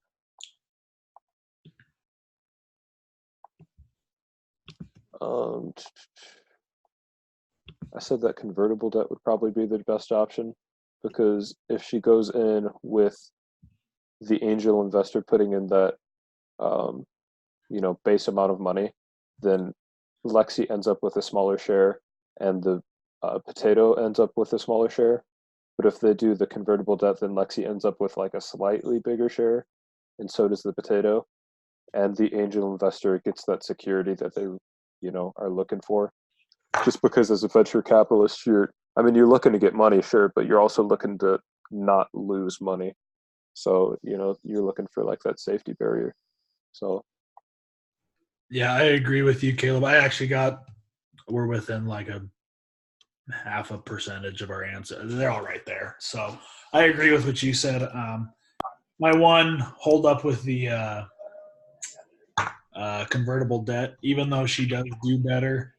I said that convertible debt would probably be the best option because if she goes in with the angel investor putting in that, base amount of money, then Lexi ends up with a smaller share and the potato ends up with a smaller share. But if they do the convertible debt, then Lexi ends up with like a slightly bigger share, and so does the potato. And the angel investor gets that security that they, are looking for. Just because as a venture capitalist, you're looking to get money, sure, but you're also looking to not lose money. So, you're looking for like that safety barrier. So Yeah, I agree with you, Caleb. We're within like a half a percentage of our answer. They're all right there. So I agree with what you said. My one hold up with the convertible debt, even though she does do better,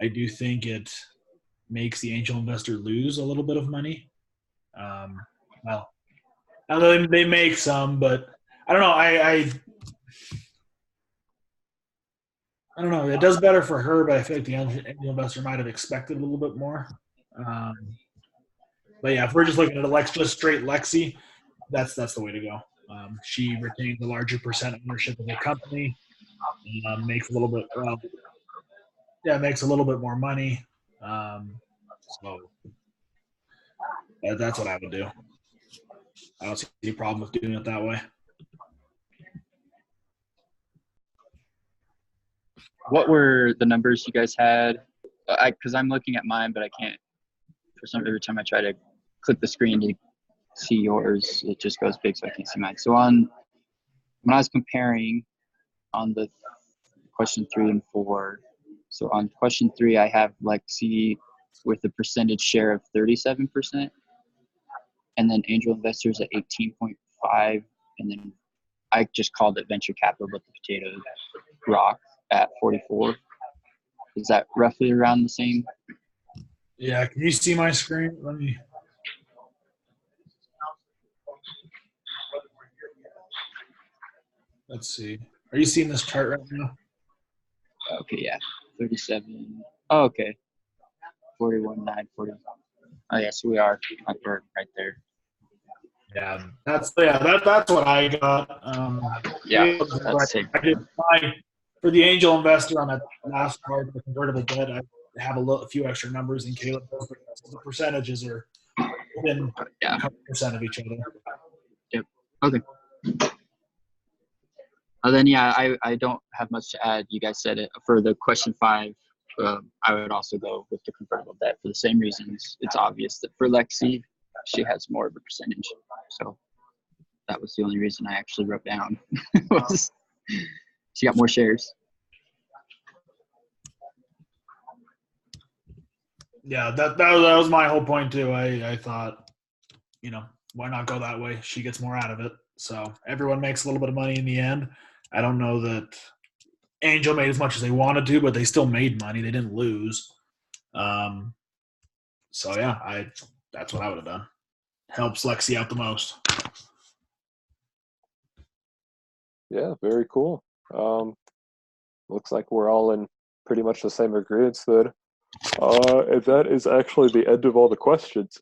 I do think it makes the angel investor lose a little bit of money. Well, I know they make some, but I don't know. I don't know. It does better for her, but I feel like the angel investor might have expected a little bit more. But yeah, if we're just looking at just straight Lexi, that's the way to go. She retains a larger percent ownership of the company, makes a little bit makes a little bit more money. So that's what I would do. I don't see any problem with doing it that way. What were the numbers you guys had? Because I'm looking at mine, but I can't. Every time I try to click the screen to see yours, it just goes big, so I can't see mine. So when I was comparing on the question 3 and 4, so on question 3, I have Lexi with a percentage share of 37%, and then angel investors at 18.5, and then I just called it venture capital, but the potato rock at 44. Is that roughly around the same? Yeah, can you see my screen? Let me. Let's see. Are you seeing this chart right now? Okay, yeah. 37. Oh, okay. 41, 9, 40. Oh, yeah, so we are right there. Yeah, that's what I got. Yeah, that's safe. For the angel investor on that last part, the convertible debt, I have a few extra numbers in Caleb. The percentages are within a couple percent of each other. Yep. Okay. Then, yeah, I don't have much to add. You guys said it. For the question 5, I would also go with the convertible debt for the same reasons. It's obvious that for Lexi, she has more of a percentage. So that was the only reason I actually wrote down. Was she got more shares. Yeah, that was my whole point too. I thought, why not go that way? She gets more out of it. So everyone makes a little bit of money in the end. I don't know that Angel made as much as they wanted to, but they still made money. They didn't lose. Um, so yeah, that's what I would have done. Helps Lexi out the most. Yeah, very cool. Looks like we're all in pretty much the same agreements then. And that is actually the end of all the questions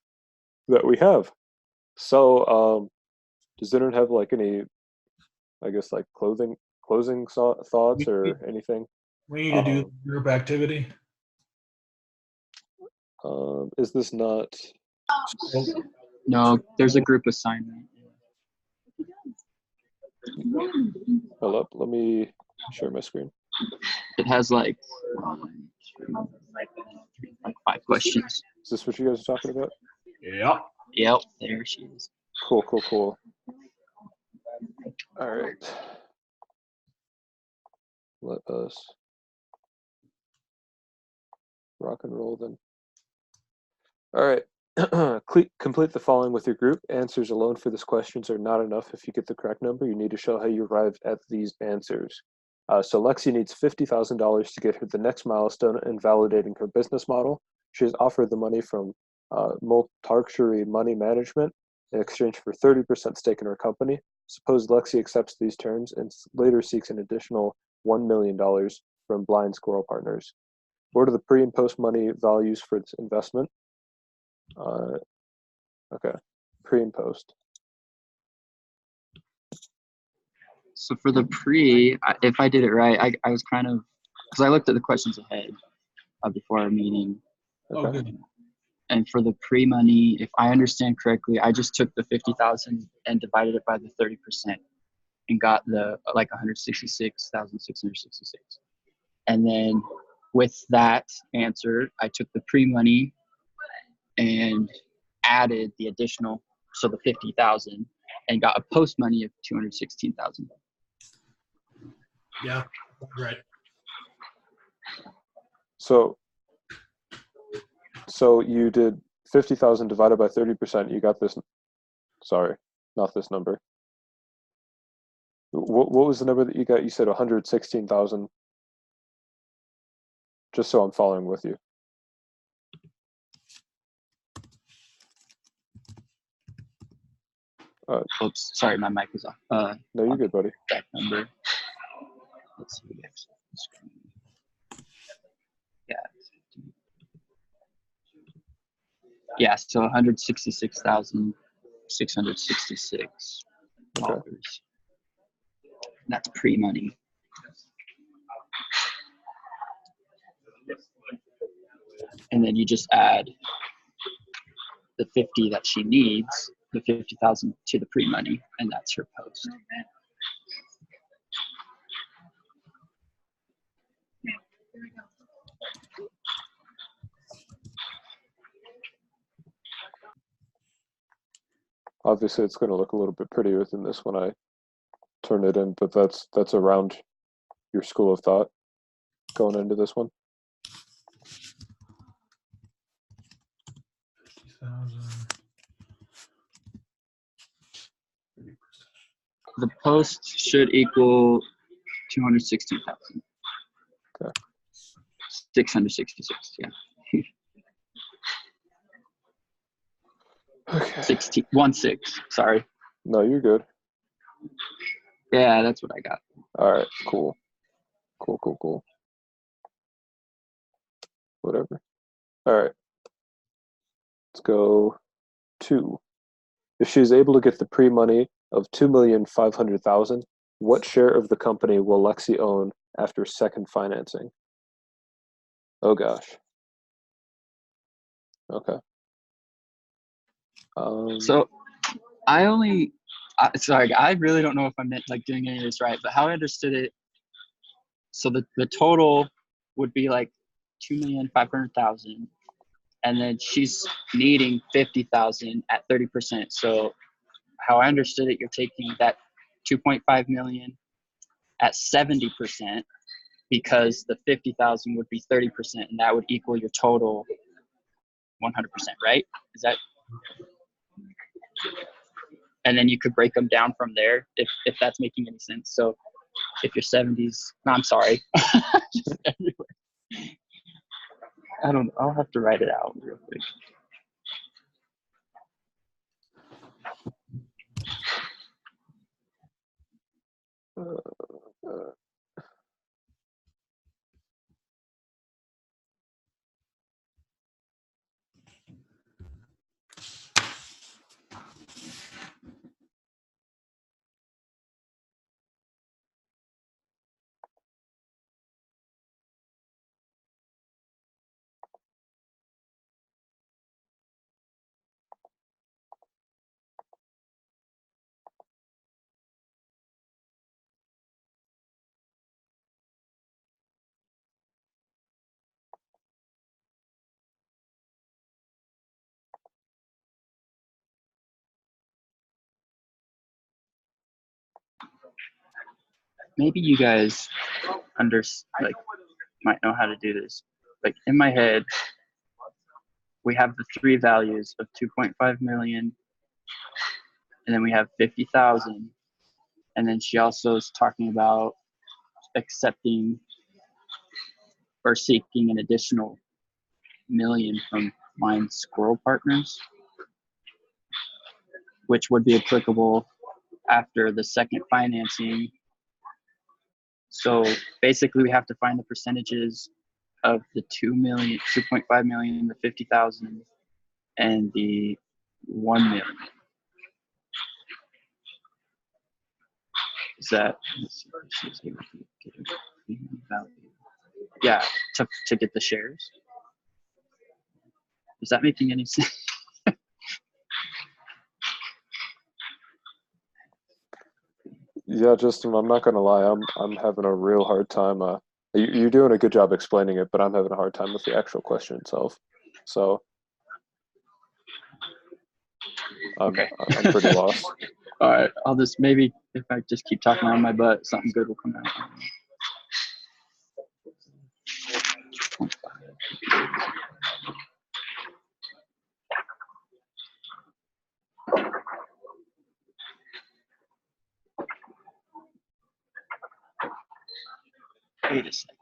that we have. So, does anyone have like any, I guess, like closing thoughts or anything? We need to do Um, group activity. is this not? No, there's a group assignment. Hold up, let me share my screen. It has like 5 questions. Is this what you guys are talking about? Yep. Yep, there she is. Cool. All right. Let us rock and roll then. All right. Complete the following with your group. Answers alone for these questions are not enough. If you get the correct number, you need to show how you arrived at these answers. So Lexi needs $50,000 to get her the next milestone in validating her business model. She has offered the money from Multarctuary Money Management in exchange for 30% stake in her company. Suppose Lexi accepts these terms and later seeks an additional $1 million from Blind Squirrel Partners. What are the pre and post money values for this investment? Okay, pre and post. So for the pre, if I did it right, I was kind of, because I looked at the questions ahead before our meeting. Oh, Okay. good. And for the pre-money, if I understand correctly, I just took the 50,000 and divided it by the 30% and got the like 166,666. And then with that answer, I took the pre-money and added the additional, so the 50,000, and got a post money of 216,000. Yeah, right. So you did 50,000 divided by 30%. You got this. Sorry, not this number. What was the number that you got? You said 116,000. Just so I'm following with you. Oops, sorry, my mic was off. No, you're good, buddy. That number. Let's see. Yeah. Yeah, so 166,666 dollars. That's pre-money. And then you just add the 50 that she needs, the 50,000 to the pre-money, and that's her post. Obviously, it's going to look a little bit prettier than this when I turn it in, but that's around your school of thought going into this one. 50,000. The post should equal 216,000. Okay. 666, yeah. Okay. 16, sorry. No, you're good. Yeah, that's what I got. All right, cool. Whatever. All right. Let's go 2. If she is able to get the pre-money of $2,500,000, what share of the company will Lexi own after second financing? Oh gosh. Okay. So sorry, I really don't know if I'm like doing any of this right, but how I understood it, so the total would be like 2,500,000, and then she's needing 50,000 at 30%. So how I understood it, you're taking that 2.5 million at 70%, because the 50,000 would be 30%, and that would equal your total right? Is that? And then you could break them down from there if that's making any sense. So if your 70s, no, I'm sorry, just everywhere. I don't. I'll have to write it out real quick. Maybe you guys might know how to do this. Like in my head, we have the three values of 2.5 million, and then we have 50,000, and then she also is talking about accepting or seeking an additional million from Mine Squirrel Partners, which would be applicable after the second financing. So basically we have to find the percentages of the 2.5 million, the 50,000, and the 1 million. Is that, yeah, to get the shares? Is that making any sense? Yeah, Justin, I'm not gonna lie, I'm having a real hard time. You're doing a good job explaining it, but I'm having a hard time with the actual question itself. So Okay. I'm pretty lost. All right, I'll just maybe if I just keep talking on my butt, something good will come out. Wait a second.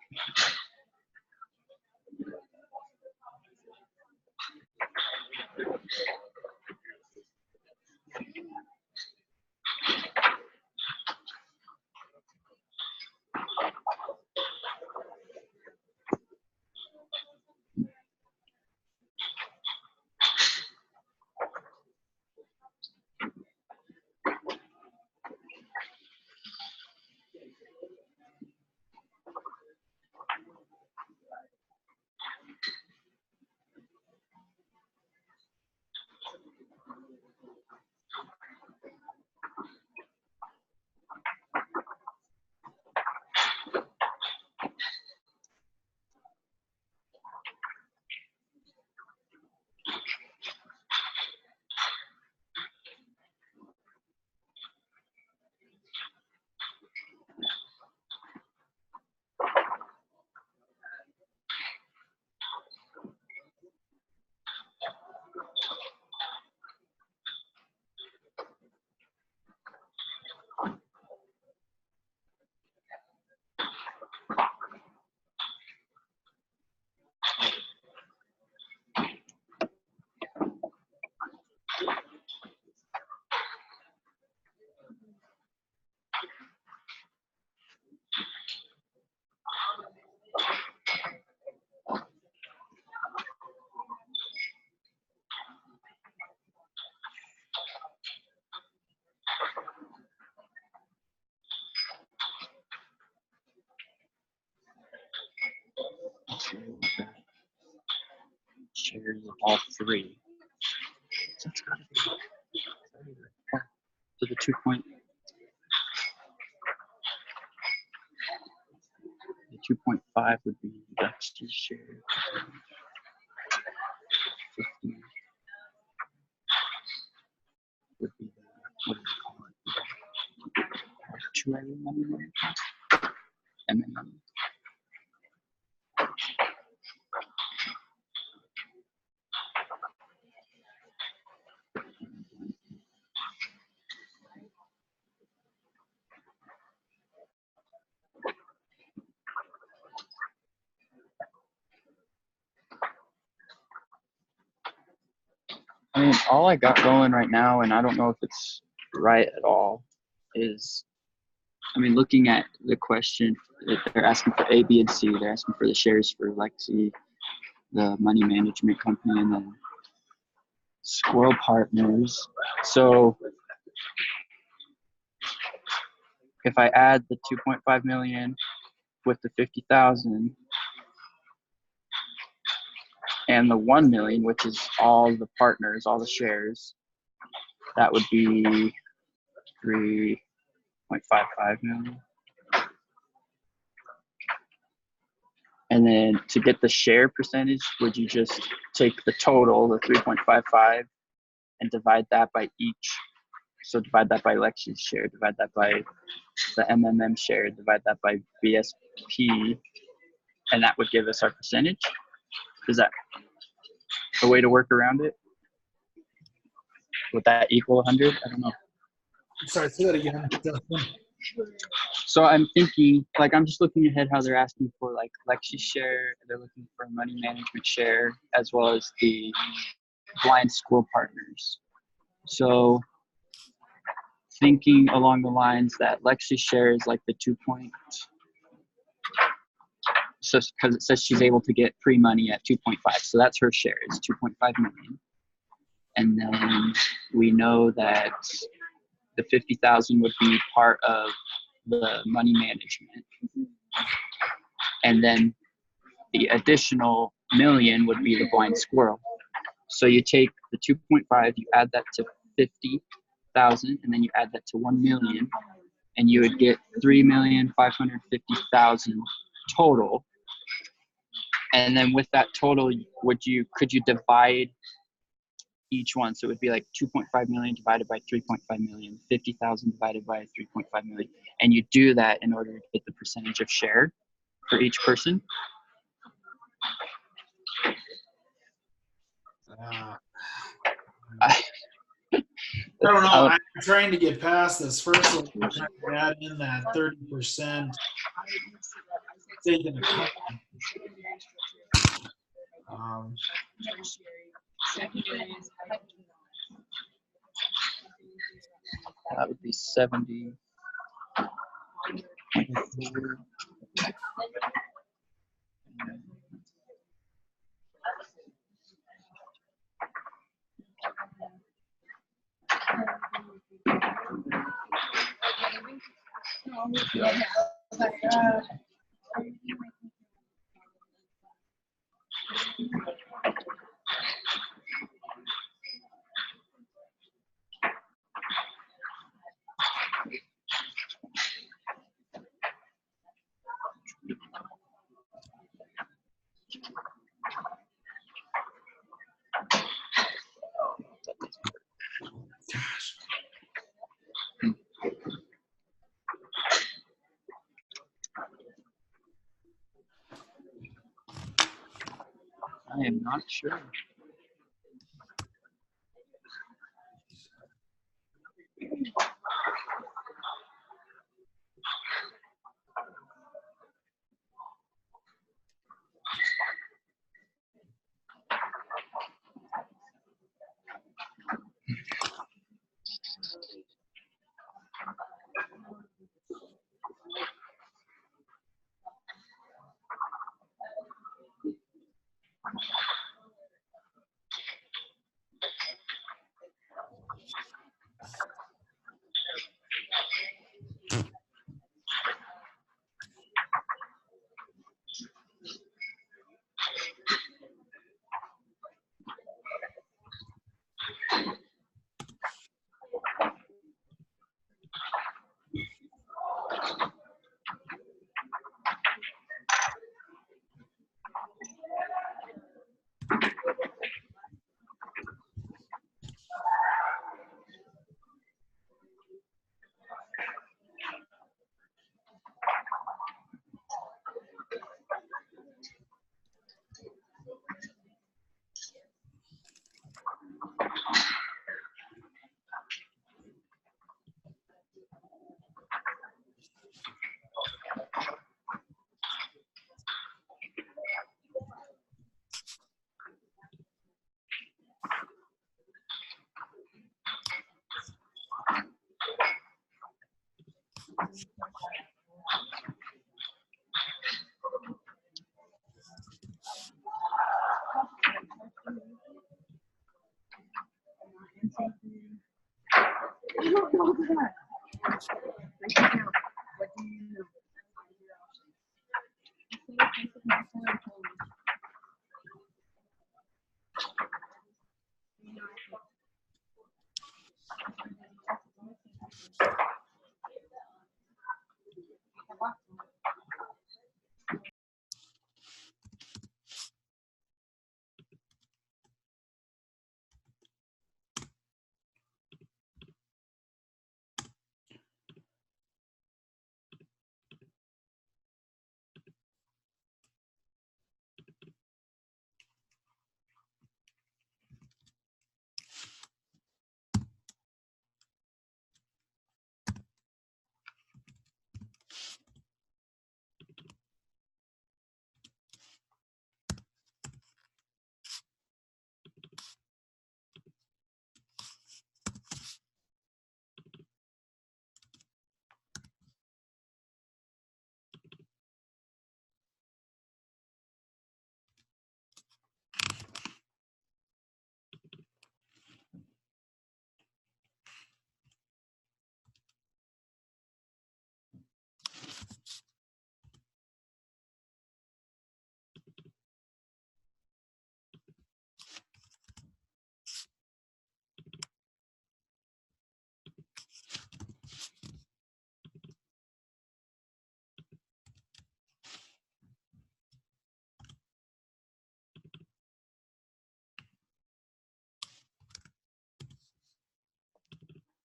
Shares of all three. So it's gotta be. So the 2.5 would be Dexter's share. 50 would be the, what do you call it? Actuary money management. And then I mean, all I got going right now, and I don't know if it's right at all, is, I mean, looking at the question, they're asking for A, B, and C. They're asking for the shares for Lexi, the money management company, and then Squirrel Partners. So if I add the 2.5 million with the 50,000 and the 1 million, which is all the partners, all the shares, that would be 3.55 million. And then to get the share percentage, would you just take the total, the 3.55, and divide that by each? So divide that by Lexi's share, divide that by the MMM share, divide that by BSP, and that would give us our percentage. Is that a way to work around it? Would that equal 100? I don't know. Sorry, say that again. So I'm thinking, like, I'm just looking ahead how they're asking for like Lexi's share, they're looking for money management share, as well as the blind squirrel partners. So thinking along the lines that Lexi's share is like the 2 point, so because it says she's able to get free money at 2.5, so that's her share, is 2.5 million. And then we know that the 50,000 would be part of the money management, and then the additional million would be the blind squirrel. So you take the 2.5, you add that to 50,000, and then you add that to 1 million, and you would get 3,550,000 total. And then with that total, could you divide each one? So it would be like 2.5 million divided by 3.5 million, 50,000 divided by 3.5 million, and you do that in order to get the percentage of share for each person. I don't know. I'm trying to get past this. First, I'm trying to add in that 30% stake in the company. That would be 70. I am not sure.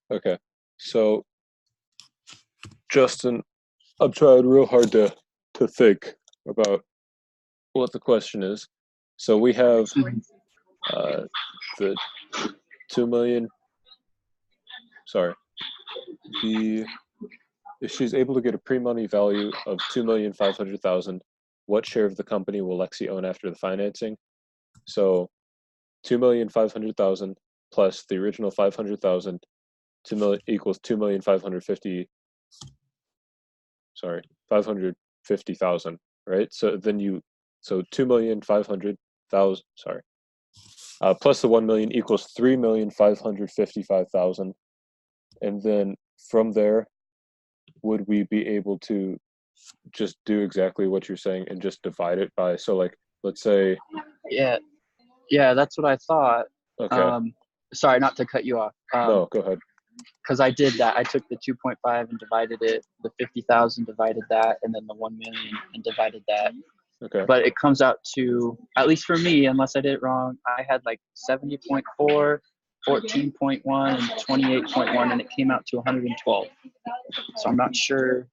Okay, so Justin, I'm trying real hard to think about what the question is. So we have the 2 million. Sorry, if she's able to get a pre-money value of 2,500,000, what share of the company will Lexi own after the financing? So 2,500,000 plus the original 500,000, 2 million equals 2,550. Sorry, 550,000, right? So then so 2,500,000. Sorry, plus the 1 million equals 3,555,000, and then from there, would we be able to just do exactly what you're saying and just divide it by? So like, let's say. Yeah, that's what I thought. Okay. Sorry, not to cut you off. No, go ahead. Because I did that. I took the 2.5 and divided it, the 50,000 divided that, and then the 1 million and divided that. Okay. But it comes out to, at least for me, unless I did it wrong, I had like 70.4, 14.1, and 28.1, and it came out to 112. So I'm not sure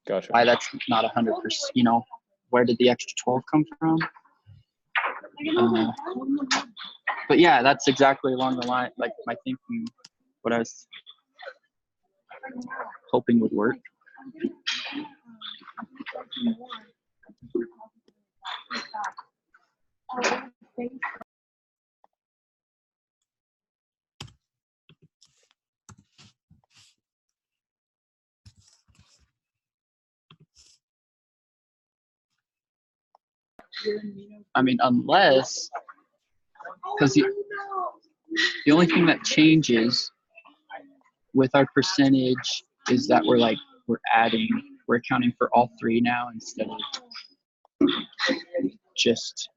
Gotcha. why that's not 100%. Where did the extra 12 come from? But yeah, that's exactly along the line, like my thinking, what I was hoping would work. I mean, unless, because the only thing that changes with our percentage is that we're accounting for all three now instead of just.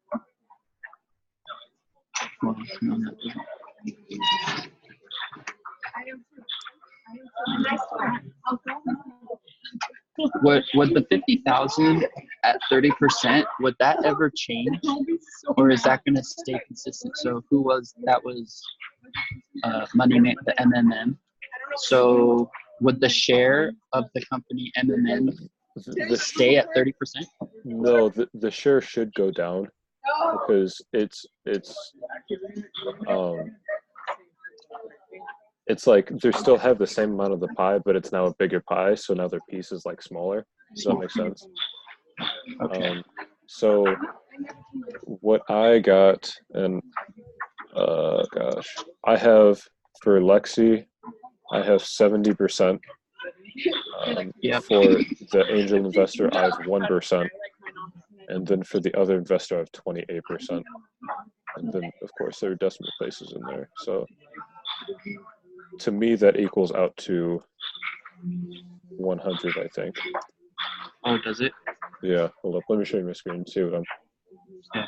Well, would the 50,000 at 30%, would that ever change, or is that going to stay consistent? So that was money the MMM. So would the share of the company MMM stay at 30%? No, the share should go down because it's like they still have the same amount of the pie, but it's now a bigger pie, so now their piece is like smaller. Does that make sense? Okay. So what I got, and gosh, I have for Lexi, I have 70%. For the angel investor, I have 1%, and then for the other investor, I have 28%, and then of course there are decimal places in there. So to me, that equals out to 100, I think. Oh, does it? Yeah, hold up. Let me show you my screen and see what I'm. Yeah.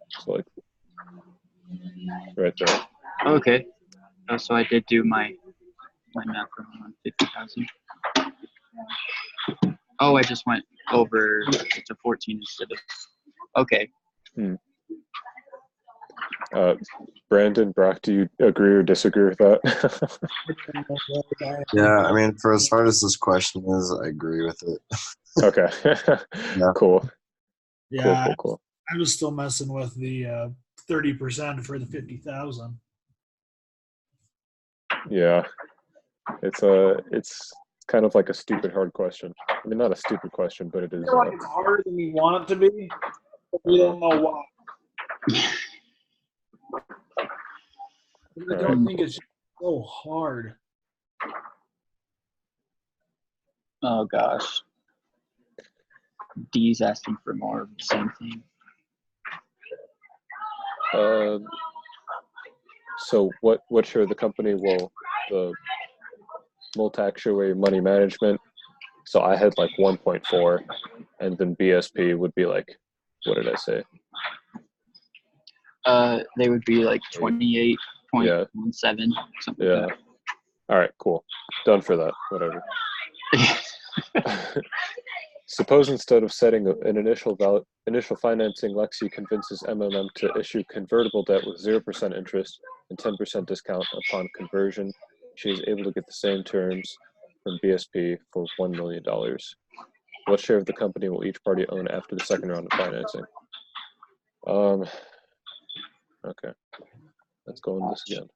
So, like, right there. Okay. Oh, so I did do my math wrong on 50,000. Oh, I just went over to 14 instead of. Okay. Brandon, Brock, do you agree or disagree with that? Yeah, I mean, for as hard as this question is, I agree with it. Okay. Yeah. Cool. Yeah, Cool. I was still messing with the 30% for the 50,000. Yeah. It's kind of like a stupid hard question. I mean, not a stupid question, but it is. I feel like it's harder than we want it to be, but we don't know why. I don't think it's so hard. Oh gosh. D's asking for more of the same thing. So what share of the company will the multi-actuary money management? So I had like 1.4, and then BSP would be like, what did I say? They would be like 28.17, something Yeah. like that. All right, cool. Done for that. Whatever. Suppose instead of setting an initial financing, Lexi convinces MMM to issue convertible debt with 0% interest and 10% discount upon conversion. She is able to get the same terms from BSP for $1 million. What share of the company will each party own after the second round of financing? Okay. Let's go into this again.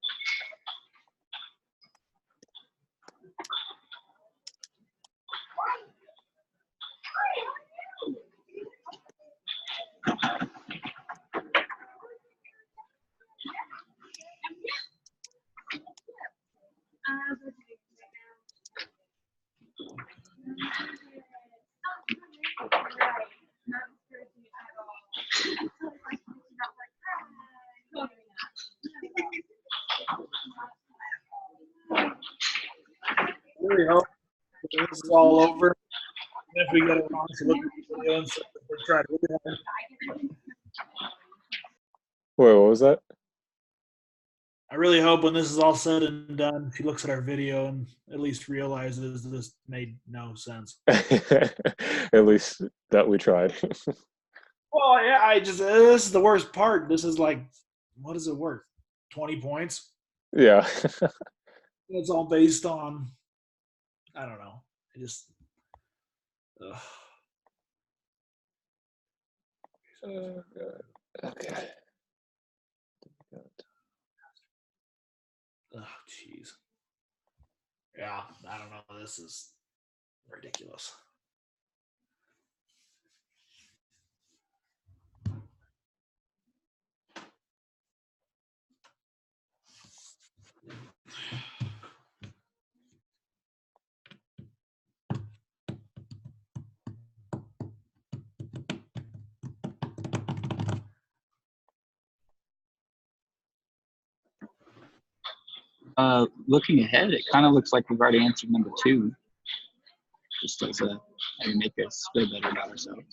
Really hope when this is all over. And if we get it wrong, so look at the video and say we tried really hard. Wait, what was that? I really hope when this is all said and done, she looks at our video and at least realizes this made no sense. At least that we tried. Well, yeah, this is the worst part. This is like, what is it worth? 20 points? Yeah. It's all based on, I don't know. I just, ugh. Okay. Oh, jeez. Yeah, I don't know. This is ridiculous. Looking ahead, it kind of looks like we've already answered number 2. Just as a make us feel better about ourselves.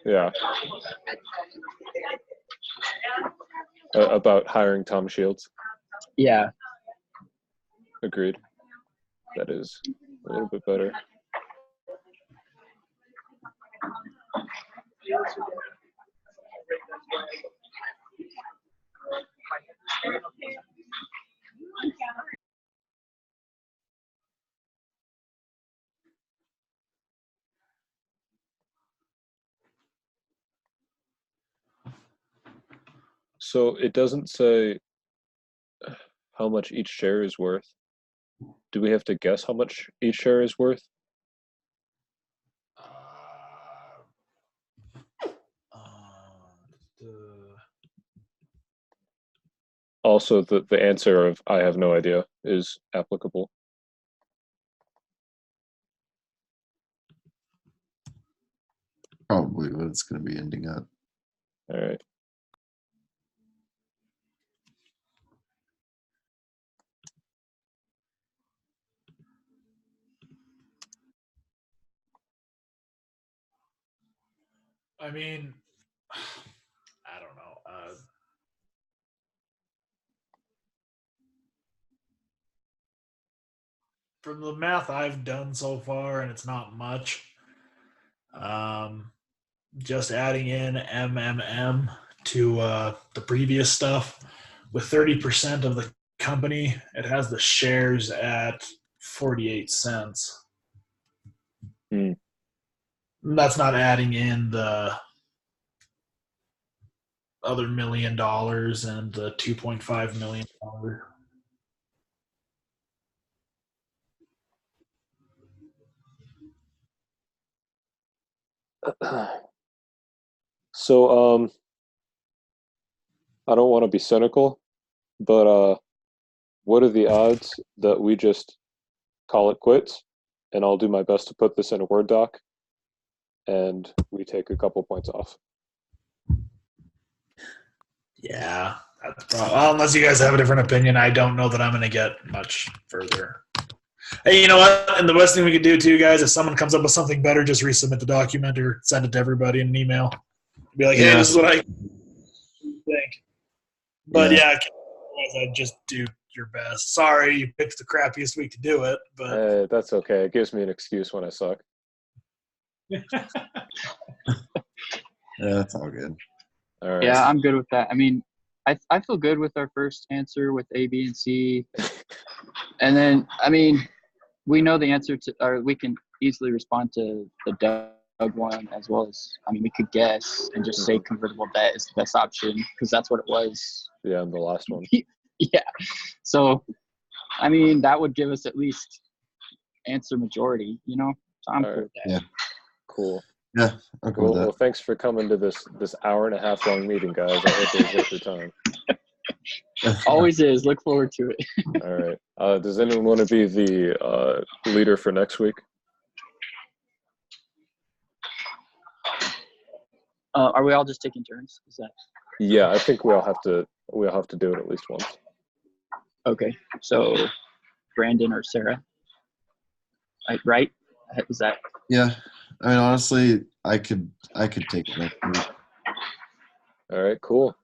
Yeah. About hiring Tom Shields. Yeah. Agreed. That is a little bit better. So it doesn't say how much each share is worth. Do we have to guess how much each share is worth? Also, the answer of I have no idea is applicable. probably what it's going to be ending up. All right. I mean, I don't know. From the math I've done so far, and it's not much, just adding in MMM to the previous stuff, with 30% of the company, it has the shares at 48 cents. Hmm. That's not adding in the other $1 million and the $2.5 million. So, I don't want to be cynical, but what are the odds that we just call it quits? And I'll do my best to put this in a Word doc, and we take a couple points off. Yeah, that's well, unless you guys have a different opinion, I don't know that I'm going to get much further. Hey, you know what? And the best thing we could do too, guys, if someone comes up with something better, just resubmit the document or send it to everybody in an email. Be like, hey, this is what I think. But yeah, I'd just do your best. Sorry, you picked the crappiest week to do it, but That's okay. It gives me an excuse when I suck. Yeah, that's all good. All right. Yeah, I'm good with that. I mean, I feel good with our first answer with A, B, and C. And then, I mean, we know the answer to, or we can easily respond to the Doug one as well as, I mean, we could guess and just say convertible debt is the best option because that's what it was. Yeah, and the last one. Yeah. So, I mean, that would give us at least answer majority, you know? So I'm All cool right. with that. Yeah. Cool. Yeah, I'll go with that. Well, thanks for coming to this hour and a half long meeting, guys. I hope it was worth your time. Always is. Look forward to it. All right. Does anyone want to be the leader for next week? Are we all just taking turns? Is that Yeah, I think we'll have to do it at least once. okay? So, Brandon or Sarah, right? Is that Yeah, I mean, honestly, I could take it next week. All right, cool.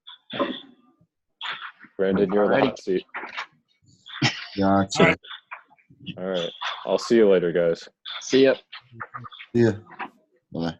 Brandon, you're in the Alrighty. hot seat. Gotcha. All right. All right. I'll see you later, guys. see ya? Yeah. Bye.